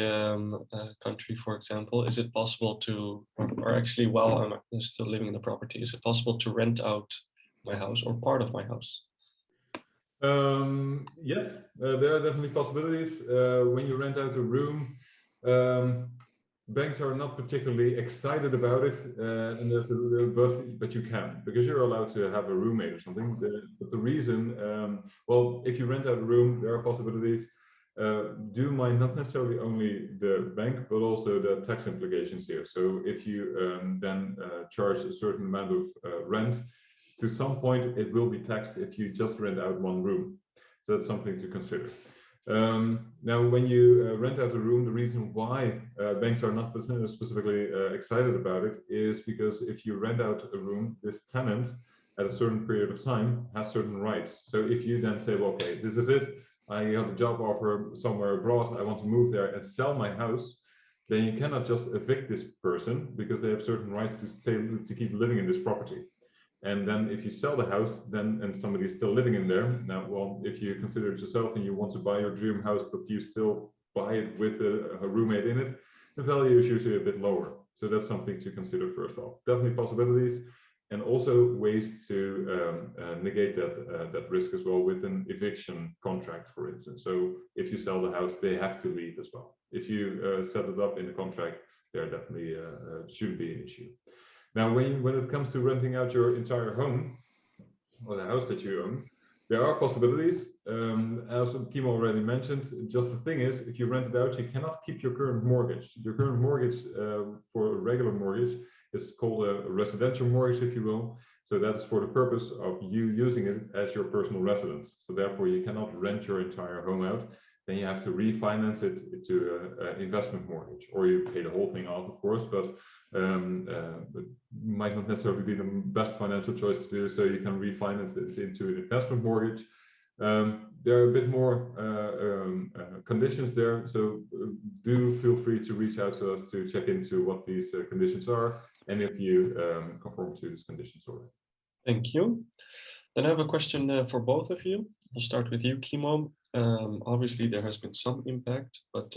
country, for example, is it possible to, or actually while I'm still living in the property, is it possible to rent out my house or part of my house? Yes, there are definitely possibilities. When you rent out a room, banks are not particularly excited about it, and but you can, because you're allowed to have a roommate or something. But the reason, well, if you rent out a room, there are possibilities. Do mind not necessarily only the bank, but also the tax implications here. So if you then charge a certain amount of rent, to some point it will be taxed if you just rent out one room. So that's something to consider. Now, when you rent out a room, the reason why banks are not specifically excited about it is because if you rent out a room, this tenant at a certain period of time has certain rights. So if you then say, well, okay, this is it, I have a job offer somewhere abroad, I want to move there and sell my house, then you cannot just evict this person because they have certain rights to keep living in this property. And then if you sell the house, then and somebody is still living in there, now, well, if you consider it yourself and you want to buy your dream house, but you still buy it with a roommate in it, the value is usually a bit lower. So that's something to consider first off. Definitely possibilities, and also ways to negate that risk as well with an eviction contract, for instance. So if you sell the house, they have to leave as well. If you set it up in the contract, there definitely shouldn't be an issue. Now, when it comes to renting out your entire home or the house that you own, there are possibilities. As Kim already mentioned, just the thing is, if you rent it out, you cannot keep your current mortgage. Your current mortgage for a regular mortgage is called a residential mortgage, if you will. So that is for the purpose of you using it as your personal residence. So therefore, you cannot rent your entire home out. Then you have to refinance it to an investment mortgage, or you pay the whole thing off, of course, but might not necessarily be the best financial choice to do. So you can refinance it into an investment mortgage. There are a bit more conditions there, so do feel free to reach out to us to check into what these conditions are and if you conform to these conditions already. Thank you. Then I have a question for both of you. We'll start with you, Kimo. Obviously, there has been some impact, but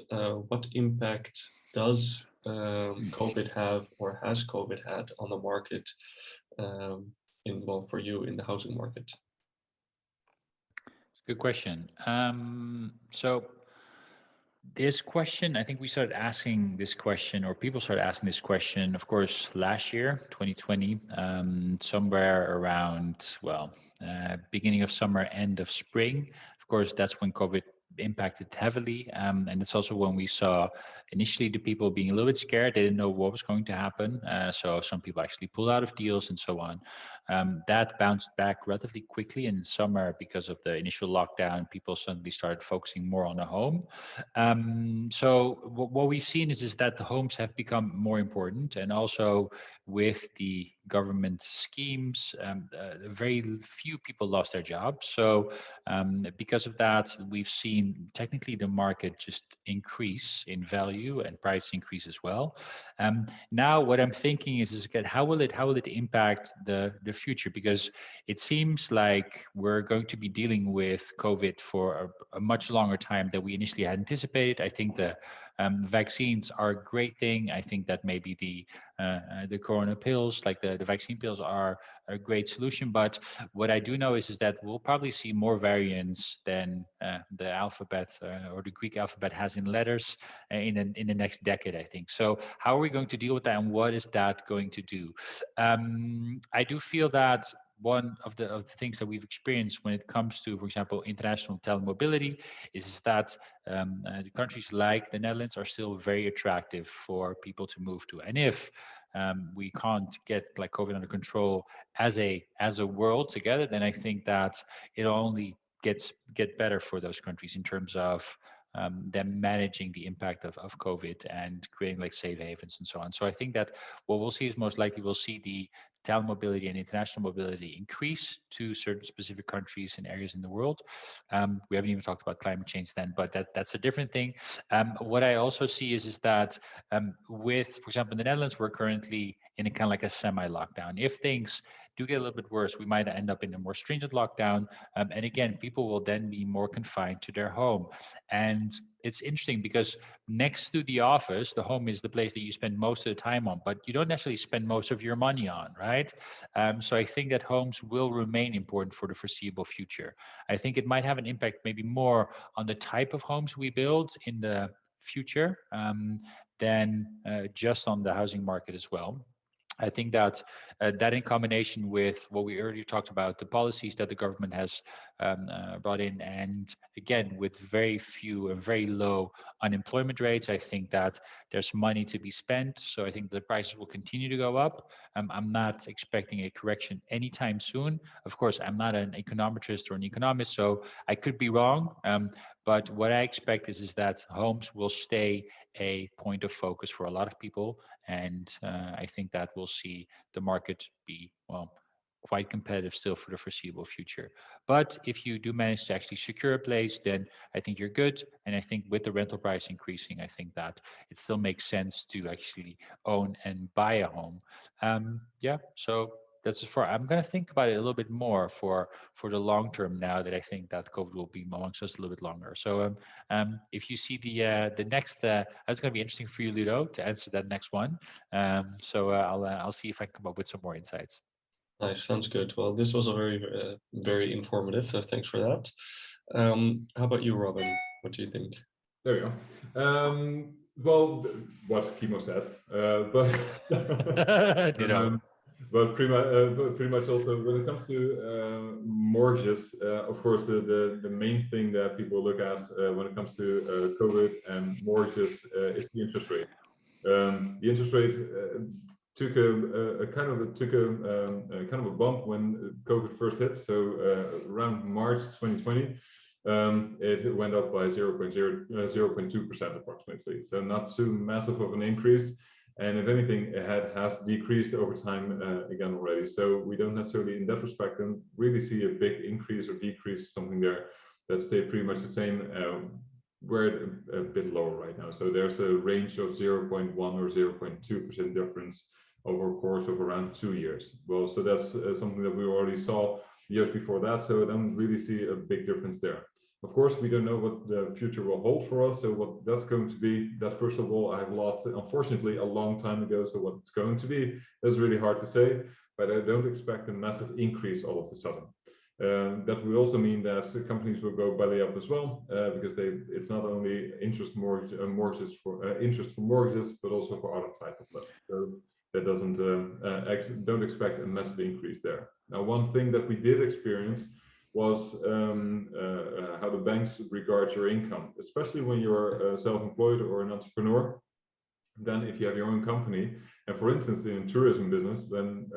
what impact does COVID have, or has COVID had, on the market for you in the housing market? Good question. So this question, I think we started asking this question, or people started asking this question, of course, last year, 2020, somewhere around, well, beginning of summer, end of spring. Of course, that's when COVID impacted heavily. And it's also when we saw initially the people being a little bit scared. They didn't know what was going to happen. So some people actually pulled out of deals and so on. That bounced back relatively quickly in summer because of the initial lockdown. People suddenly started focusing more on the home. So what we've seen is that the homes have become more important, and also with the government schemes, very few people lost their jobs. So because of that, we've seen technically the market just increase in value and price increase as well. Now, what I'm thinking is again, how will it impact the future? Because it seems like we're going to be dealing with COVID for a much longer time than we initially had anticipated. I think the vaccines are a great thing. I think that maybe the corona pills, like the vaccine pills, are a great solution. But what I do know is that we'll probably see more variants than the alphabet or the Greek alphabet has in letters in the next decade, I think. So how are we going to deal with that, and what is that going to do? I do feel that one of the things that we've experienced when it comes to, for example, international telemobility is that the countries like the Netherlands are still very attractive for people to move to. And if we can't get like COVID under control as a world together, then I think that it'll only get better for those countries in terms of them managing the impact of COVID and creating like safe havens and so on. So I think that what we'll see is most likely we'll see the telemobility and international mobility increase to certain specific countries and areas in the world. We haven't even talked about climate change then, but that's a different thing. What I also see is that with, for example, in the Netherlands, we're currently in a kind of like a semi-lockdown. If things do get a little bit worse, we might end up in a more stringent lockdown. And again, people will then be more confined to their home. And it's interesting because next to the office, the home is the place that you spend most of the time on, but you don't necessarily spend most of your money on, right? So I think that homes will remain important for the foreseeable future. I think it might have an impact maybe more on the type of homes we build in the future than just on the housing market as well. I think that that in combination with what we earlier talked about, the policies that the government has brought in, and again, with very few and very low unemployment rates, I think that there's money to be spent. So I think the prices will continue to go up. I'm not expecting a correction anytime soon. Of course, I'm not an econometrist or an economist, so I could be wrong. But what I expect is that homes will stay a point of focus for a lot of people. And I think that we'll see the market be, well, quite competitive still for the foreseeable future. But if you do manage to actually secure a place, then I think you're good. And I think with the rental price increasing, I think that it still makes sense to actually own and buy a home. Yeah, so that's as far. I'm going to think about it a little bit more for the long term now that I think that COVID will be amongst us a little bit longer. So if you see the next, that's going to be interesting for you, Ludo, to answer that next one. So I'll see if I can come up with some more insights. Nice, sounds good. Well, this was a very informative. So thanks for that. How about you, Robin? What do you think? There we go. Well, what Kimo said, but pretty much also when it comes to mortgages, of course, the main thing that people look at when it comes to COVID and mortgages is the interest rate. The interest rate took a kind of a bump when COVID first hit. So around March 2020. It went up by 0.2% approximately. So not too massive of an increase. And if anything, it has decreased over time again already. So we don't necessarily, in that respect, really see a big increase or decrease, something there that stayed pretty much the same. We're a bit lower right now. So there's a range of 0.1 or 0.2% difference over a course of around 2 years. Well, so that's something that we already saw years before that. So I don't really see a big difference there. Of course, we don't know what the future will hold for us. So what that's going to be, that first of all, I've lost it, unfortunately, a long time ago. So what it's going to be is really hard to say, but I don't expect a massive increase all of a sudden. That will also mean that companies will go belly up as well, because it's not only interest mortgages for interest for mortgages, but also for other type of loans. So that doesn't don't expect a massive increase there. Now, one thing that we did experience was how the banks regard your income, especially when you're self-employed or an entrepreneur. Then if you have your own company, and for instance in tourism business, then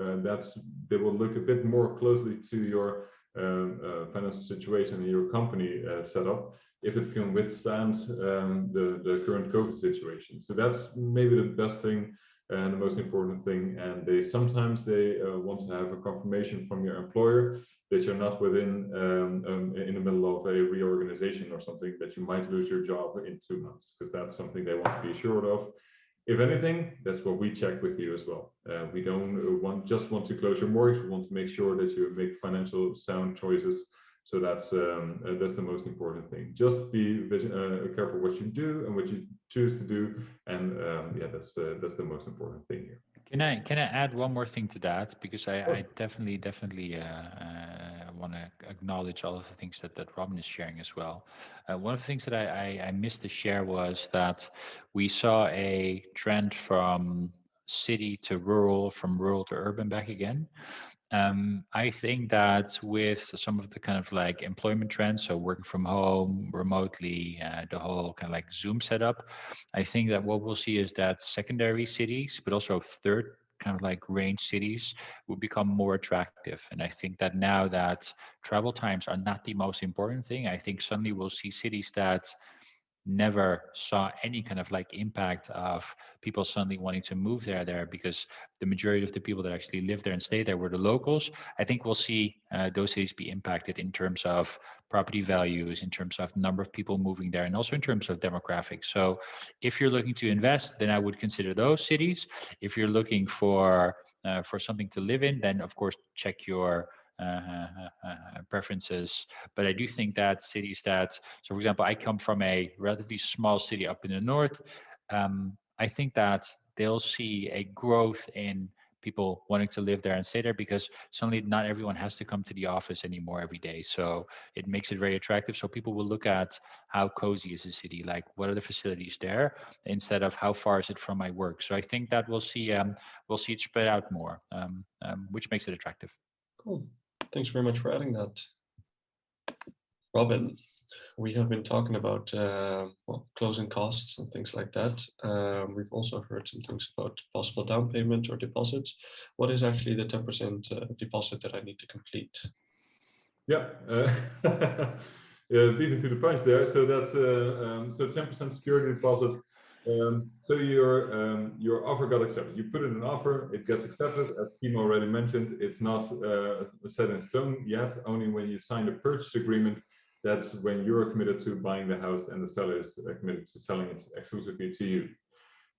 they will look a bit more closely to your financial situation in your company setup, if it can withstand the current COVID situation. So that's maybe the best thing and the most important thing. And they sometimes want to have a confirmation from your employer that you're not within in the middle of a reorganization or something, that you might lose your job in 2 months, because that's something they want to be assured of. If anything, that's what we check with you as well. We don't just want to close your mortgage. We want to make sure that you make financial sound choices. So that's the most important thing. Just be careful what you do and what you choose to do, and yeah, that's the most important thing here. Can I add one more thing to that? Because I definitely want to acknowledge all of the things that Robin is sharing as well. One of the things that I missed to share was that we saw a trend from city to rural, from rural to urban back again. I think that with some of the kind of like employment trends, so working from home, remotely, the whole kind of like Zoom setup, I think that what we'll see is that secondary cities, but also third kind of like range cities will become more attractive. And I think that now that travel times are not the most important thing, I think suddenly we'll see cities that never saw any kind of like impact of people suddenly wanting to move there because the majority of the people that actually live there and stay there were the locals. I think we'll see those cities be impacted in terms of property values, in terms of number of people moving there, and also in terms of demographics. So if you're looking to invest, then I would consider those cities. If you're looking for something to live in, then of course check your preferences. But I do think that cities that, so for example, I come from a relatively small city up in the north. I think that they'll see a growth in people wanting to live there and stay there, because suddenly not everyone has to come to the office anymore every day. So it makes it very attractive. So people will look at how cozy is the city, like what are the facilities there, instead of how far is it from my work. So I think that we'll see it spread out more, which makes it attractive. Cool. Thanks very much for adding that. Robin, we have been talking about closing costs and things like that. We've also heard some things about possible down payment or deposits. What is actually the 10% deposit that I need to complete? Yeah, beating to the punch there. So that's so 10% security deposit. So your offer got accepted. You put in an offer, it gets accepted. As Kim already mentioned, it's not set in stone yet. Only when you sign the purchase agreement, that's when you're committed to buying the house and the seller is committed to selling it exclusively to you.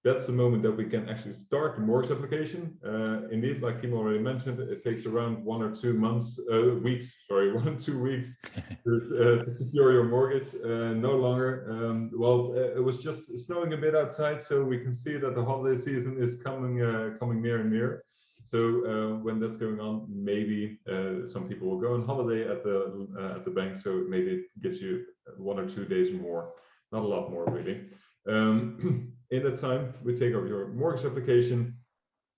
That's the moment that we can actually start the mortgage application. Indeed, like Kim already mentioned, it takes around 1 or 2 weeks to secure your mortgage. No longer. It was just snowing a bit outside, so we can see that the holiday season is coming near and near. So when that's going on, maybe some people will go on holiday at the bank. So maybe it gives you 1 or 2 days more, not a lot more really. In that time, we take over your mortgage application,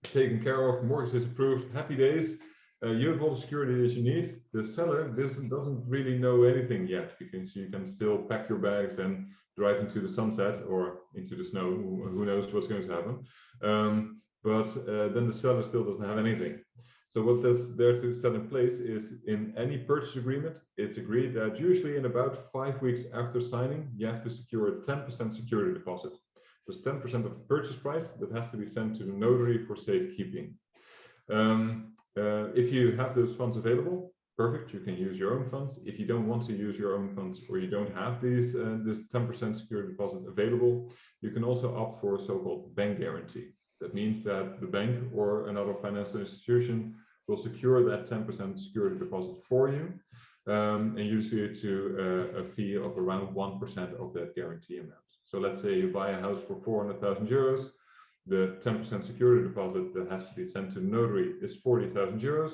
taken care of, mortgage is approved, happy days. You have all the security that you need. The seller doesn't really know anything yet, because you can still pack your bags and drive into the sunset or into the snow. Who knows what's going to happen? But then the seller still doesn't have anything. So what that's there to set in place is, in any purchase agreement, it's agreed that usually in about 5 weeks after signing, you have to secure a 10% security deposit. There's 10% of the purchase price that has to be sent to the notary for safekeeping. If you have those funds available, perfect, you can use your own funds. If you don't want to use your own funds, or you don't have this 10% security deposit available, you can also opt for a so-called bank guarantee. That means that the bank or another financial institution will secure that 10% security deposit for you, and usually to a fee of around 1% of that guarantee amount. So let's say you buy a house for 400,000 euros. The 10% security deposit that has to be sent to the notary is 40,000 euros.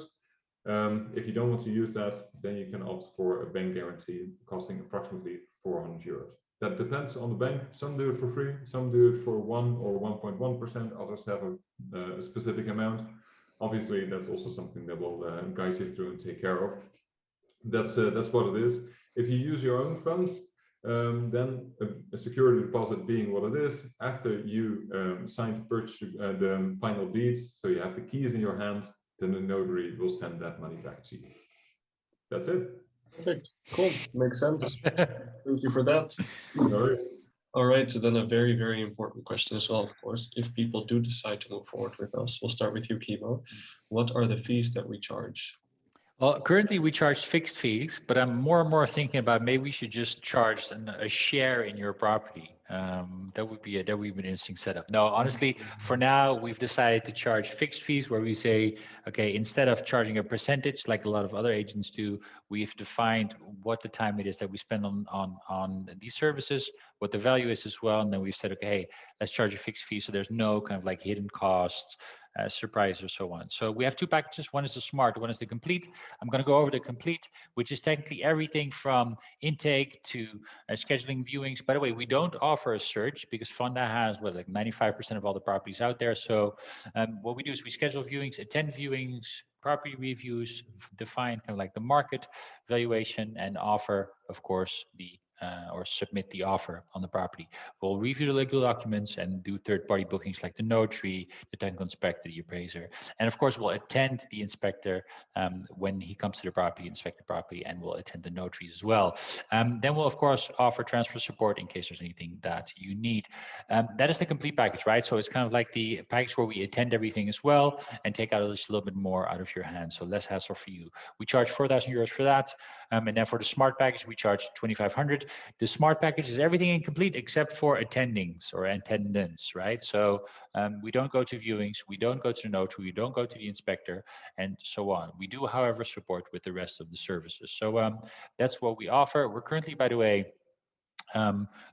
If you don't want to use that, then you can opt for a bank guarantee costing approximately 400 euros. That depends on the bank. Some do it for free, some do it for 1 or 1.1%, others have a specific amount. Obviously, that's also something that will guide you through and take care of. That's what it is. If you use your own funds, then a security deposit being what it is, after you signed the final deeds, so you have the keys in your hand, then the notary will send that money back to you. That's it. Perfect. Cool. Makes sense. Thank you for that. No worries. All right. So then a very, very important question as well, of course. If people do decide to move forward with us, we'll start with you, Kimo. What are the fees that we charge? Well, currently we charge fixed fees, but I'm more and more thinking about maybe we should just charge a share in your property. That would be an interesting setup. No, honestly, for now we've decided to charge fixed fees, where we say, okay, instead of charging a percentage like a lot of other agents do, we've defined what the time it is that we spend on these services, what the value is as well, and then we've said, okay, hey, let's charge a fixed fee, so there's no kind of like hidden costs, surprise or so on. So we have 2 packages. One is the Smart, one is the Complete. I'm going to go over the Complete, which is technically everything from intake to scheduling viewings. By the way, we don't offer a search because Fonda has like 95% of all the properties out there. So what we do is we schedule viewings, attend viewings, property reviews, define kind of like the market valuation, and offer, of course, or submit the offer on the property. We'll review the legal documents and do third-party bookings like the notary, the technical inspector, the appraiser. And of course, we'll attend the inspector when he comes to the property, inspect the property, and we'll attend the notaries as well. Then we'll, of course, offer transfer support in case there's anything that you need. That is the Complete package, right? So it's kind of like the package where we attend everything as well and take out just a little bit more out of your hands. So less hassle for you. We charge 4,000 euros for that. And then for the Smart package, we charge 2,500. The smart package is everything incomplete except for attendings or attendance, right? So we don't go to viewings, we don't go to the notary, we don't go to the inspector, and so on. We do, however, support with the rest of the services. So that's what we offer. We're currently, by the way,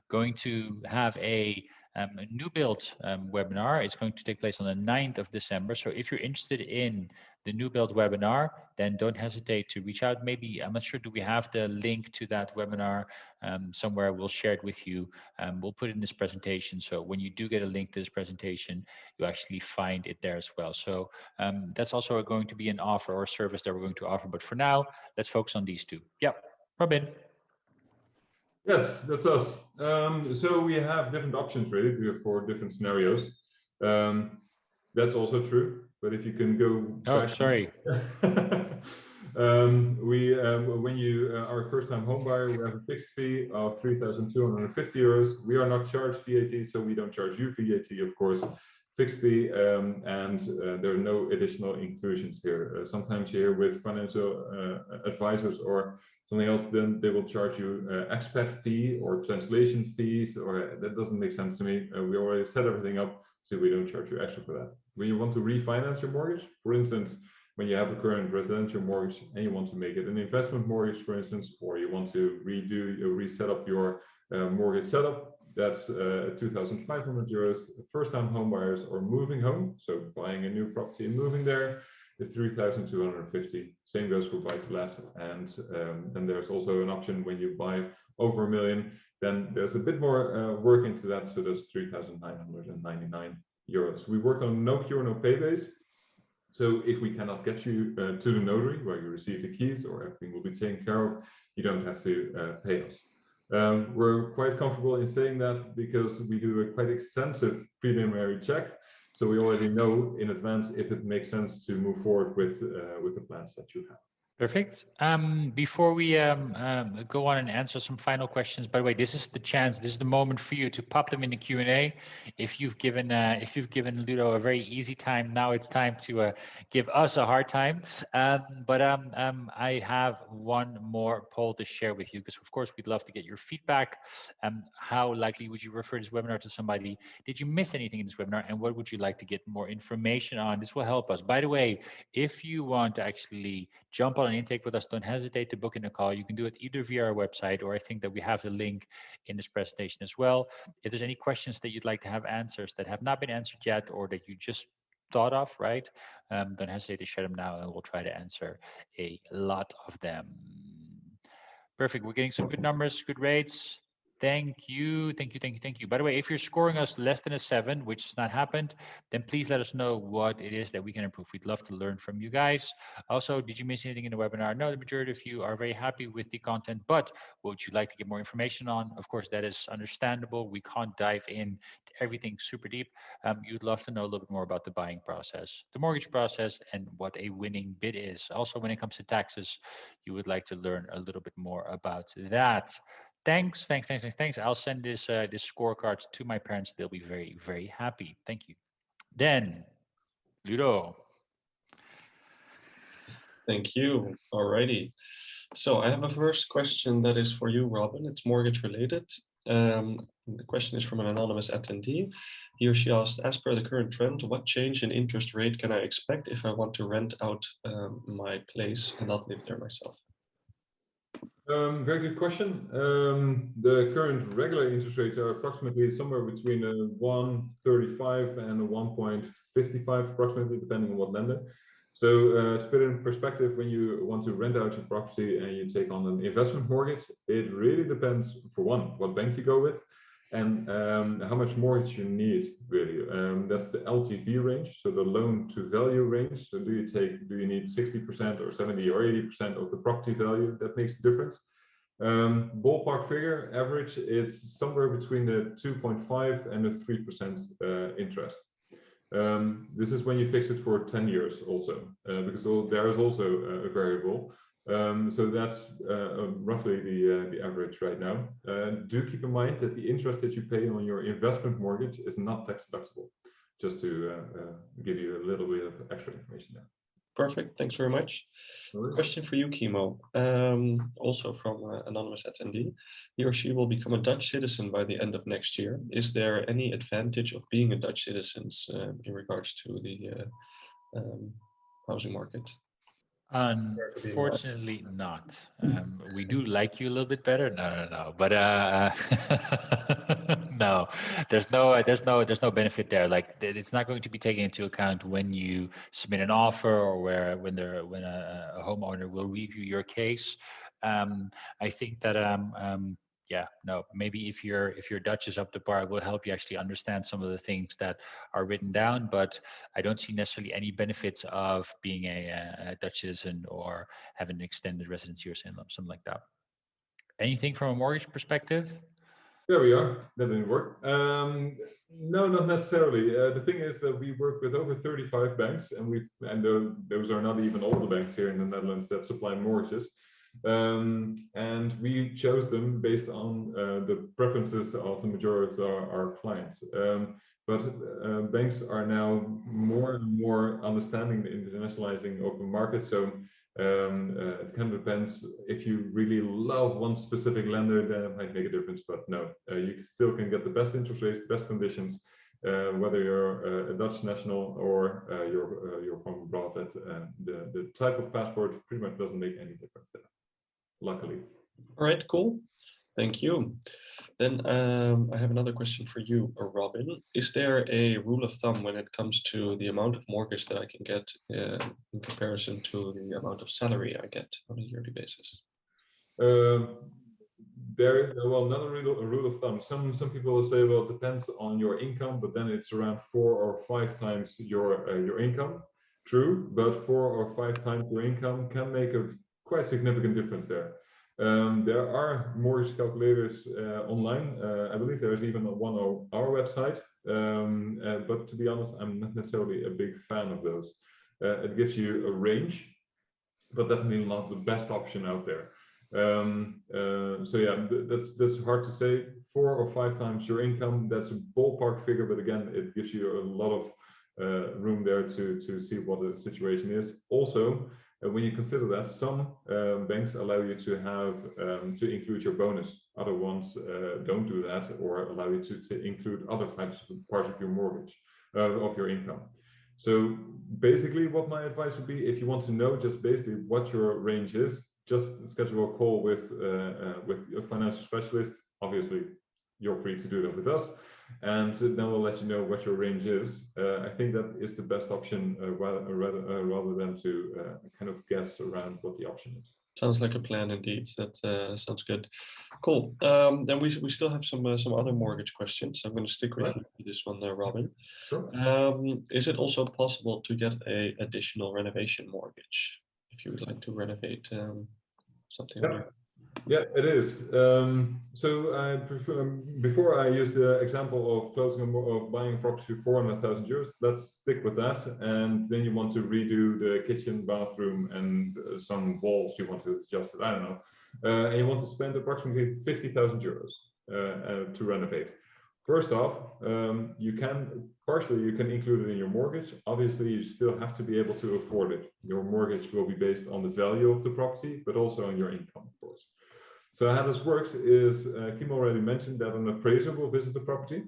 going to have a new build webinar. It's going to take place on the 9th of December. So if you're interested in the new build webinar, then don't hesitate to reach out. Maybe, I'm not sure, do we have the link to that webinar somewhere? We'll share it with you. We'll put it in this presentation. So when you do get a link to this presentation, you actually find it there as well. So that's also going to be an offer or service that we're going to offer. But for now, let's focus on these two. Yeah, Robin. Yes, that's us. So we have different options really for different scenarios. That's also true. But if you can go Oh, back, sorry. when you are a first-time home buyer, we have a fixed fee of 3,250 euros. We are not charged VAT, so we don't charge you VAT, of course. Fixed fee, and there are no additional inclusions here. Sometimes you hear with financial advisors or something else, then they will charge you expat fee or translation fees, or that doesn't make sense to me. We already set everything up, so we don't charge you extra for that. When you want to refinance your mortgage, for instance, when you have a current residential mortgage and you want to make it an investment mortgage, for instance, or you want to reset up your mortgage setup, that's 2,500 euros. First-time home buyers or moving home, so buying a new property and moving there, is 3,250. Same goes for buy-to-let, and then there's also an option when you buy over $1 million. Then there's a bit more work into that, so that's 3,999 euros. We work on no cure, no pay base. So if we cannot get you to the notary where you receive the keys or everything will be taken care of, you don't have to pay us. We're quite comfortable in saying that because we do a quite extensive preliminary check. So we already know in advance if it makes sense to move forward with the plans that you have. Perfect. Before we go on and answer some final questions, by the way, this is the chance, this is the moment for you to pop them in the Q&A. If you've given Ludo a very easy time, now it's time to give us a hard time. I have one more poll to share with you because, of course, we'd love to get your feedback. How likely would you refer this webinar to somebody? Did you miss anything in this webinar? And what would you like to get more information on? This will help us. By the way, if you want to actually jump on an intake with us, don't hesitate to book in a call. You can do it either via our website, or I think that we have the link in this presentation as well. If there's any questions that you'd like to have answers that have not been answered yet, or that you just thought of, right? Don't hesitate to share them now, and we'll try to answer a lot of them. Perfect. We're getting some good numbers, good rates. Thank you, thank you, thank you, thank you. By the way, if you're scoring us less than a 7, which has not happened, then please let us know what it is that we can improve. We'd love to learn from you guys. Also, did you miss anything in the webinar? No, the majority of you are very happy with the content, but what would you like to get more information on? Of course, that is understandable. We can't dive in to everything super deep. You'd love to know a little bit more about the buying process, the mortgage process, and what a winning bid is. Also, when it comes to taxes, you would like to learn a little bit more about that. Thanks. I'll send this scorecard to my parents. They'll be very, very happy. Thank you. Then, Ludo. Thank you. Alrighty. So I have a first question that is for you, Robin. It's mortgage related. The question is from an anonymous attendee. He or she asked, as per the current trend, what change in interest rate can I expect if I want to rent out my place and not live there myself? Very good question. The current regular interest rates are approximately somewhere between a 1.35 and a 1.55 approximately, depending on what lender. So to put it in perspective, when you want to rent out your property and you take on an investment mortgage, it really depends, for one, what bank you go with, and how much mortgage you need, really. That's the LTV range, so the loan to value range. So do you need 60% or 70 or 80% of the property value? That makes a difference. Ballpark figure, average, it's somewhere between the 2.5 and the 3% interest. This is when you fix it for 10 years also, because there is also a variable. So that's roughly the average right now. Do keep in mind that the interest that you pay on your investment mortgage is not tax deductible, just to give you a little bit of extra information there. Perfect. Thanks very much. Question for you, Kimo. Also from anonymous attendee. He or she will become a Dutch citizen by the end of next year. Is there any advantage of being a Dutch citizen in regards to the housing market? Unfortunately not. We do like you a little bit better. No. But no, there's no benefit there. Like it's not going to be taken into account when you submit an offer or when a homeowner will review your case. I think that yeah, no, maybe if your Dutch is up to par, it will help you actually understand some of the things that are written down, but I don't see necessarily any benefits of being a Dutch citizen or having an extended residency or something like that. Anything from a mortgage perspective? There we are. That didn't work. No, not necessarily. The thing is that we work with over 35 banks, and those are not even all the banks here in the Netherlands that supply mortgages. And we chose them based on the preferences of the majority of our clients. But banks are now more and more understanding the internationalizing open market. So it kind of depends. If you really love one specific lender, then it might make a difference. But no, you still can get the best interest rates, best conditions, whether you're a Dutch national or you're from abroad. The type of passport pretty much doesn't make any difference there, luckily. All right, cool. Thank you. Then I have another question for you, Robin. Is there a rule of thumb when it comes to the amount of mortgage that I can get in comparison to the amount of salary I get on a yearly basis? Well, not a rule of thumb. Some people will say, well, it depends on your income, but then it's around 4 or 5 times your income. True, but 4 or 5 times your income can make a quite significant difference there. There are mortgage calculators online. I believe there is even one on our website. But to be honest, I'm not necessarily a big fan of those. It gives you a range, but definitely not the best option out there. So yeah, that's hard to say. 4 or 5 times your income, that's a ballpark figure, but again, it gives you a lot of room there to see what the situation is. Also, when you consider that, some banks allow you to have to include your bonus. Other ones don't do that, or allow you to include other types of parts of your mortgage, of your income. So basically, what my advice would be, if you want to know just basically what your range is, just schedule a call with a financial specialist. Obviously, you're free to do that with us, and then we'll let you know what your range is. I think that is the best option, rather than to kind of guess around what the option is. Sounds like a plan indeed. That sounds good. Cool. Then we still have some other mortgage questions. I'm going to stick with you for this one there, Robin. Sure. Is it also possible to get an additional renovation mortgage if you would like to renovate something? Yeah. Yeah, it is. So I prefer, before I used the example of buying a property for 400,000 euros. Let's stick with that. And then you want to redo the kitchen, bathroom, and some walls you want to adjust it. I don't know. And you want to spend approximately 50,000 euros to renovate. First off, you can include it in your mortgage. Obviously, you still have to be able to afford it. Your mortgage will be based on the value of the property, but also on your income, of course. So how this works is, Kim already mentioned that an appraiser will visit the property.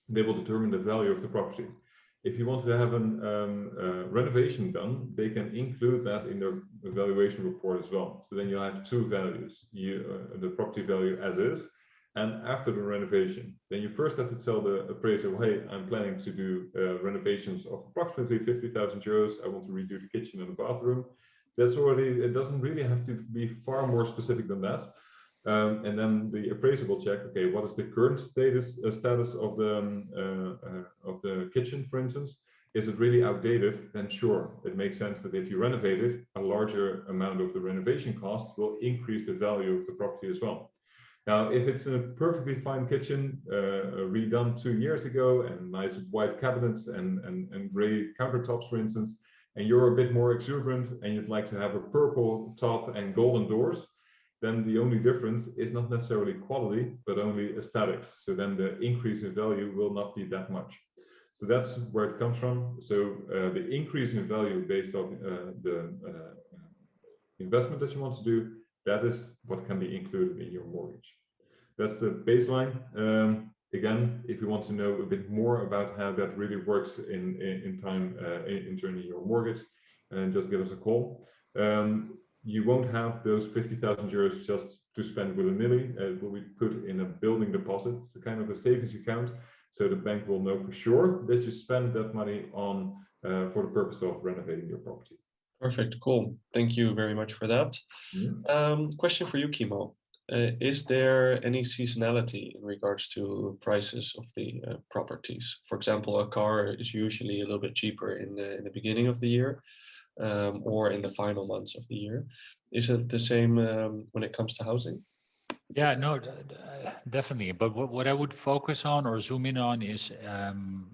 They will determine the value of the property. If you want to have a renovation done, they can include that in their valuation report as well. So then you'll have 2 values, the property value as is, and after the renovation. Then you first have to tell the appraiser, well, hey, I'm planning to do renovations of approximately 50,000 euros. I want to redo the kitchen and the bathroom. That's already, it doesn't really have to be far more specific than that. And then the appraiser will check, okay, what is the current status of the kitchen, for instance? Is it really outdated? Then sure, it makes sense that if you renovate it, a larger amount of the renovation cost will increase the value of the property as well. Now, if it's a perfectly fine kitchen, redone 2 years ago, and nice white cabinets and gray countertops, for instance, and you're a bit more exuberant and you'd like to have a purple top and golden doors, then the only difference is not necessarily quality, but only aesthetics. So then the increase in value will not be that much. So that's where it comes from. So the increase in value based on the investment that you want to do, that is what can be included in your mortgage. That's the baseline. Again, if you want to know a bit more about how that really works in time in turning your mortgage, just give us a call. You won't have those 50,000 euros just to spend willy-nilly. It will be put in a building deposit. It's a kind of a savings account. So the bank will know for sure that you spend that money on for the purpose of renovating your property. Perfect, cool. Thank you very much for that. Question for you, Kimo. Is there any seasonality in regards to prices of the properties? For example, a car is usually a little bit cheaper in the beginning of the year or in the final months of the year. Is it the same when it comes to housing? Yeah, no, definitely. But what I would focus on or zoom in on is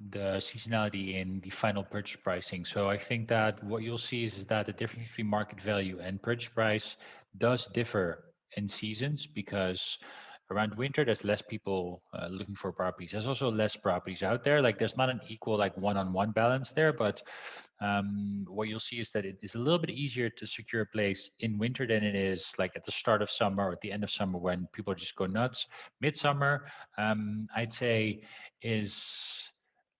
the seasonality in the final purchase pricing. So I think that what you'll see is that the difference between market value and purchase price does differ in seasons, because around winter there's less people looking for properties. There's also less properties out there. Like there's not an equal like one-on-one balance there, but what you'll see is that it is a little bit easier to secure a place in winter than it is like at the start of summer or at the end of summer when people just go nuts. Midsummer, I'd say, is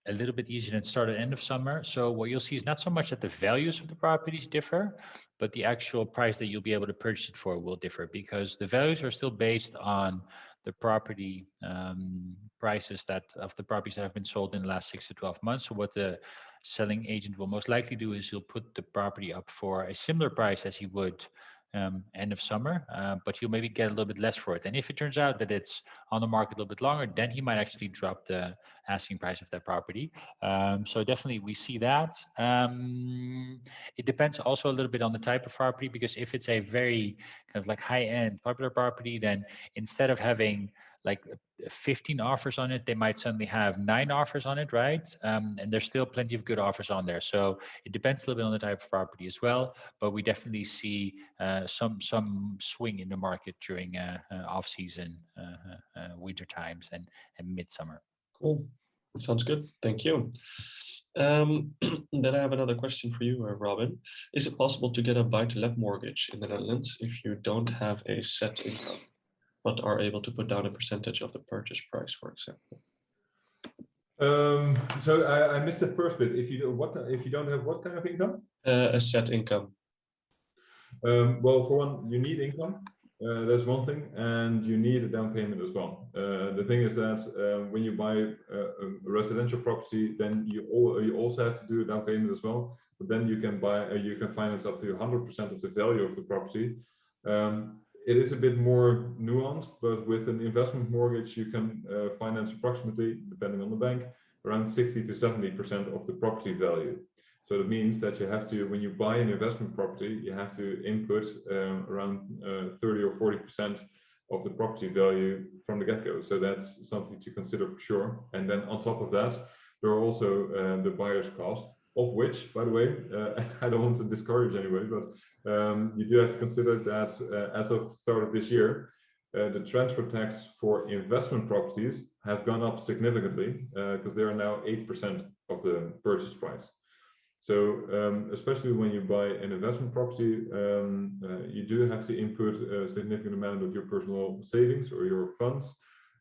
a little bit easier than start and end of summer. So what you'll see is not so much that the values of the properties differ, but the actual price that you'll be able to purchase it for will differ, because the values are still based on the property prices that of the properties that have been sold in the last 6 to 12 months. So what the selling agent will most likely do is he'll put the property up for a similar price as he would end of summer, but he'll maybe get a little bit less for it. And if it turns out that it's on the market a little bit longer, then he might actually drop the asking price of that property. So definitely we see that. It depends also a little bit on the type of property, because if it's a very kind of like high-end popular property, then instead of having like 15 offers on it, they might suddenly have 9 offers on it, right? And there's still plenty of good offers on there. So it depends a little bit on the type of property as well, but we definitely see some swing in the market during off-season, winter times and midsummer. Cool, sounds good, thank you. Then I have another question for you, Robin. Is it possible to get a buy-to-let mortgage in the Netherlands if you don't have a set income, but are able to put down a percentage of the purchase price, for example? So I missed the first bit. If you don't have what kind of income? A set income. Well, for one, you need income. That's one thing, and you need a down payment as well. The thing is that when you buy a residential property, then you also have to do a down payment as well. But then you can finance up to 100% of the value of the property. It is a bit more nuanced, but with an investment mortgage, you can finance approximately, depending on the bank, around 60 to 70% of the property value. So that means that you have to, when you buy an investment property, you have to input around 30 or 40% of the property value from the get-go. So that's something to consider for sure. And then on top of that, there are also the buyer's cost, of which, by the way, I don't want to discourage anybody, but you do have to consider that as of the start of this year, the transfer tax for investment properties have gone up significantly because they are now 8% of the purchase price. So especially when you buy an investment property, you do have to input a significant amount of your personal savings or your funds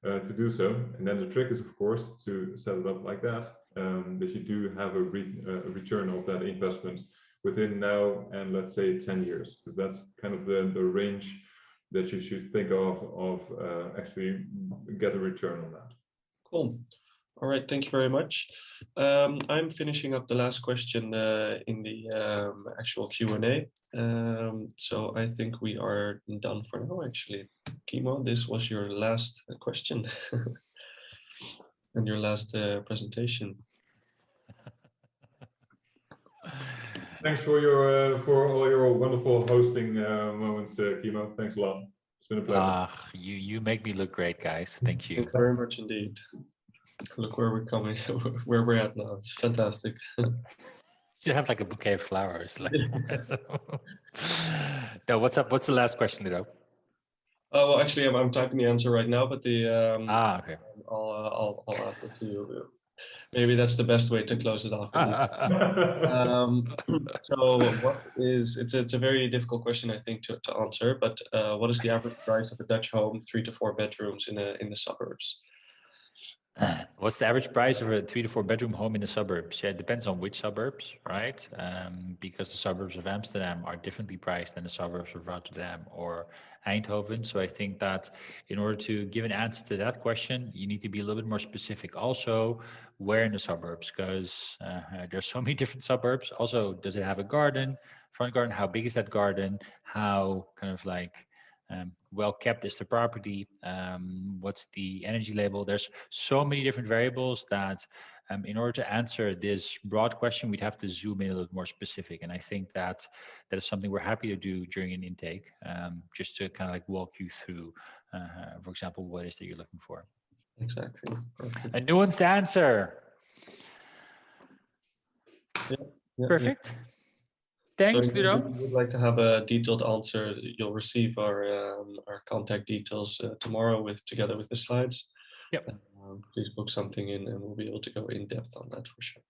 to do so. And then the trick is, of course, to set it up like that, that you do have a return of that investment within now and let's say 10 years, because that's kind of the range that you should think of actually get a return on that. Cool. All right, thank you very much. I'm finishing up the last question in the actual Q&A. So I think we are done for now, actually. Kimo, this was your last question and your last presentation. Thanks for all your wonderful hosting moments, Kimo. Thanks a lot. It's been a pleasure. You make me look great, guys. Thank you. Thanks very much indeed. Look where we're coming, where we're at now. It's fantastic. You should have like a bouquet of flowers. Like, no, what's up? What's the last question, Ludo? Well, actually, I'm typing the answer right now, but the okay. I'll ask it to you. Maybe that's the best way to close it off. So it's a very difficult question, I think, to answer, but what is the average price of a Dutch home, 3 to 4 bedrooms in the suburbs? What's the average price of a 3 to 4 bedroom home in the suburbs? Yeah, it depends on which suburbs, right? Because the suburbs of Amsterdam are differently priced than the suburbs of Rotterdam or Eindhoven. So I think that in order to give an answer to that question, you need to be a little bit more specific. Also, where in the suburbs? Because there's so many different suburbs. Also, does it have a garden, front garden? How big is that garden? How kind of like well kept is the property? What's the energy label? There's so many different variables that in order to answer this broad question, we'd have to zoom in a little more specific. And I think that that is something we're happy to do during an intake, just to kind of like walk you through, for example, what it is that you're looking for. Exactly. Perfect. A nuanced answer. Yeah, Perfect. yeah. Thanks, So if Ludo. you would like to have a detailed answer, you'll receive our contact details tomorrow together with the slides. Yep. Please book something in and we'll be able to go in depth on that for sure.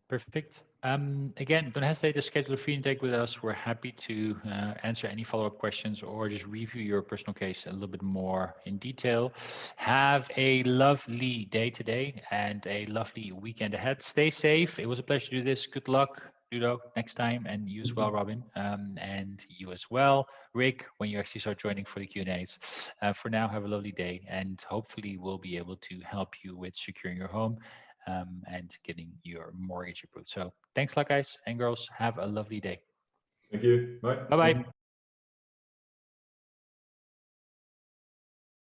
Perfect. Again, don't hesitate to schedule a free intake with us. We're happy to answer any follow-up questions or just review your personal case a little bit more in detail. Have a lovely day today and a lovely weekend ahead. Stay safe. It was a pleasure to do this. Good luck, Ludo, next time, and you as well, Robin, and you as well, Rick, when you actually start joining for the Q&As. For now, have a lovely day, and hopefully we'll be able to help you with securing your home and getting your mortgage approved. So thanks a lot, guys and girls. Have a lovely day. Thank you. Bye. Bye-bye.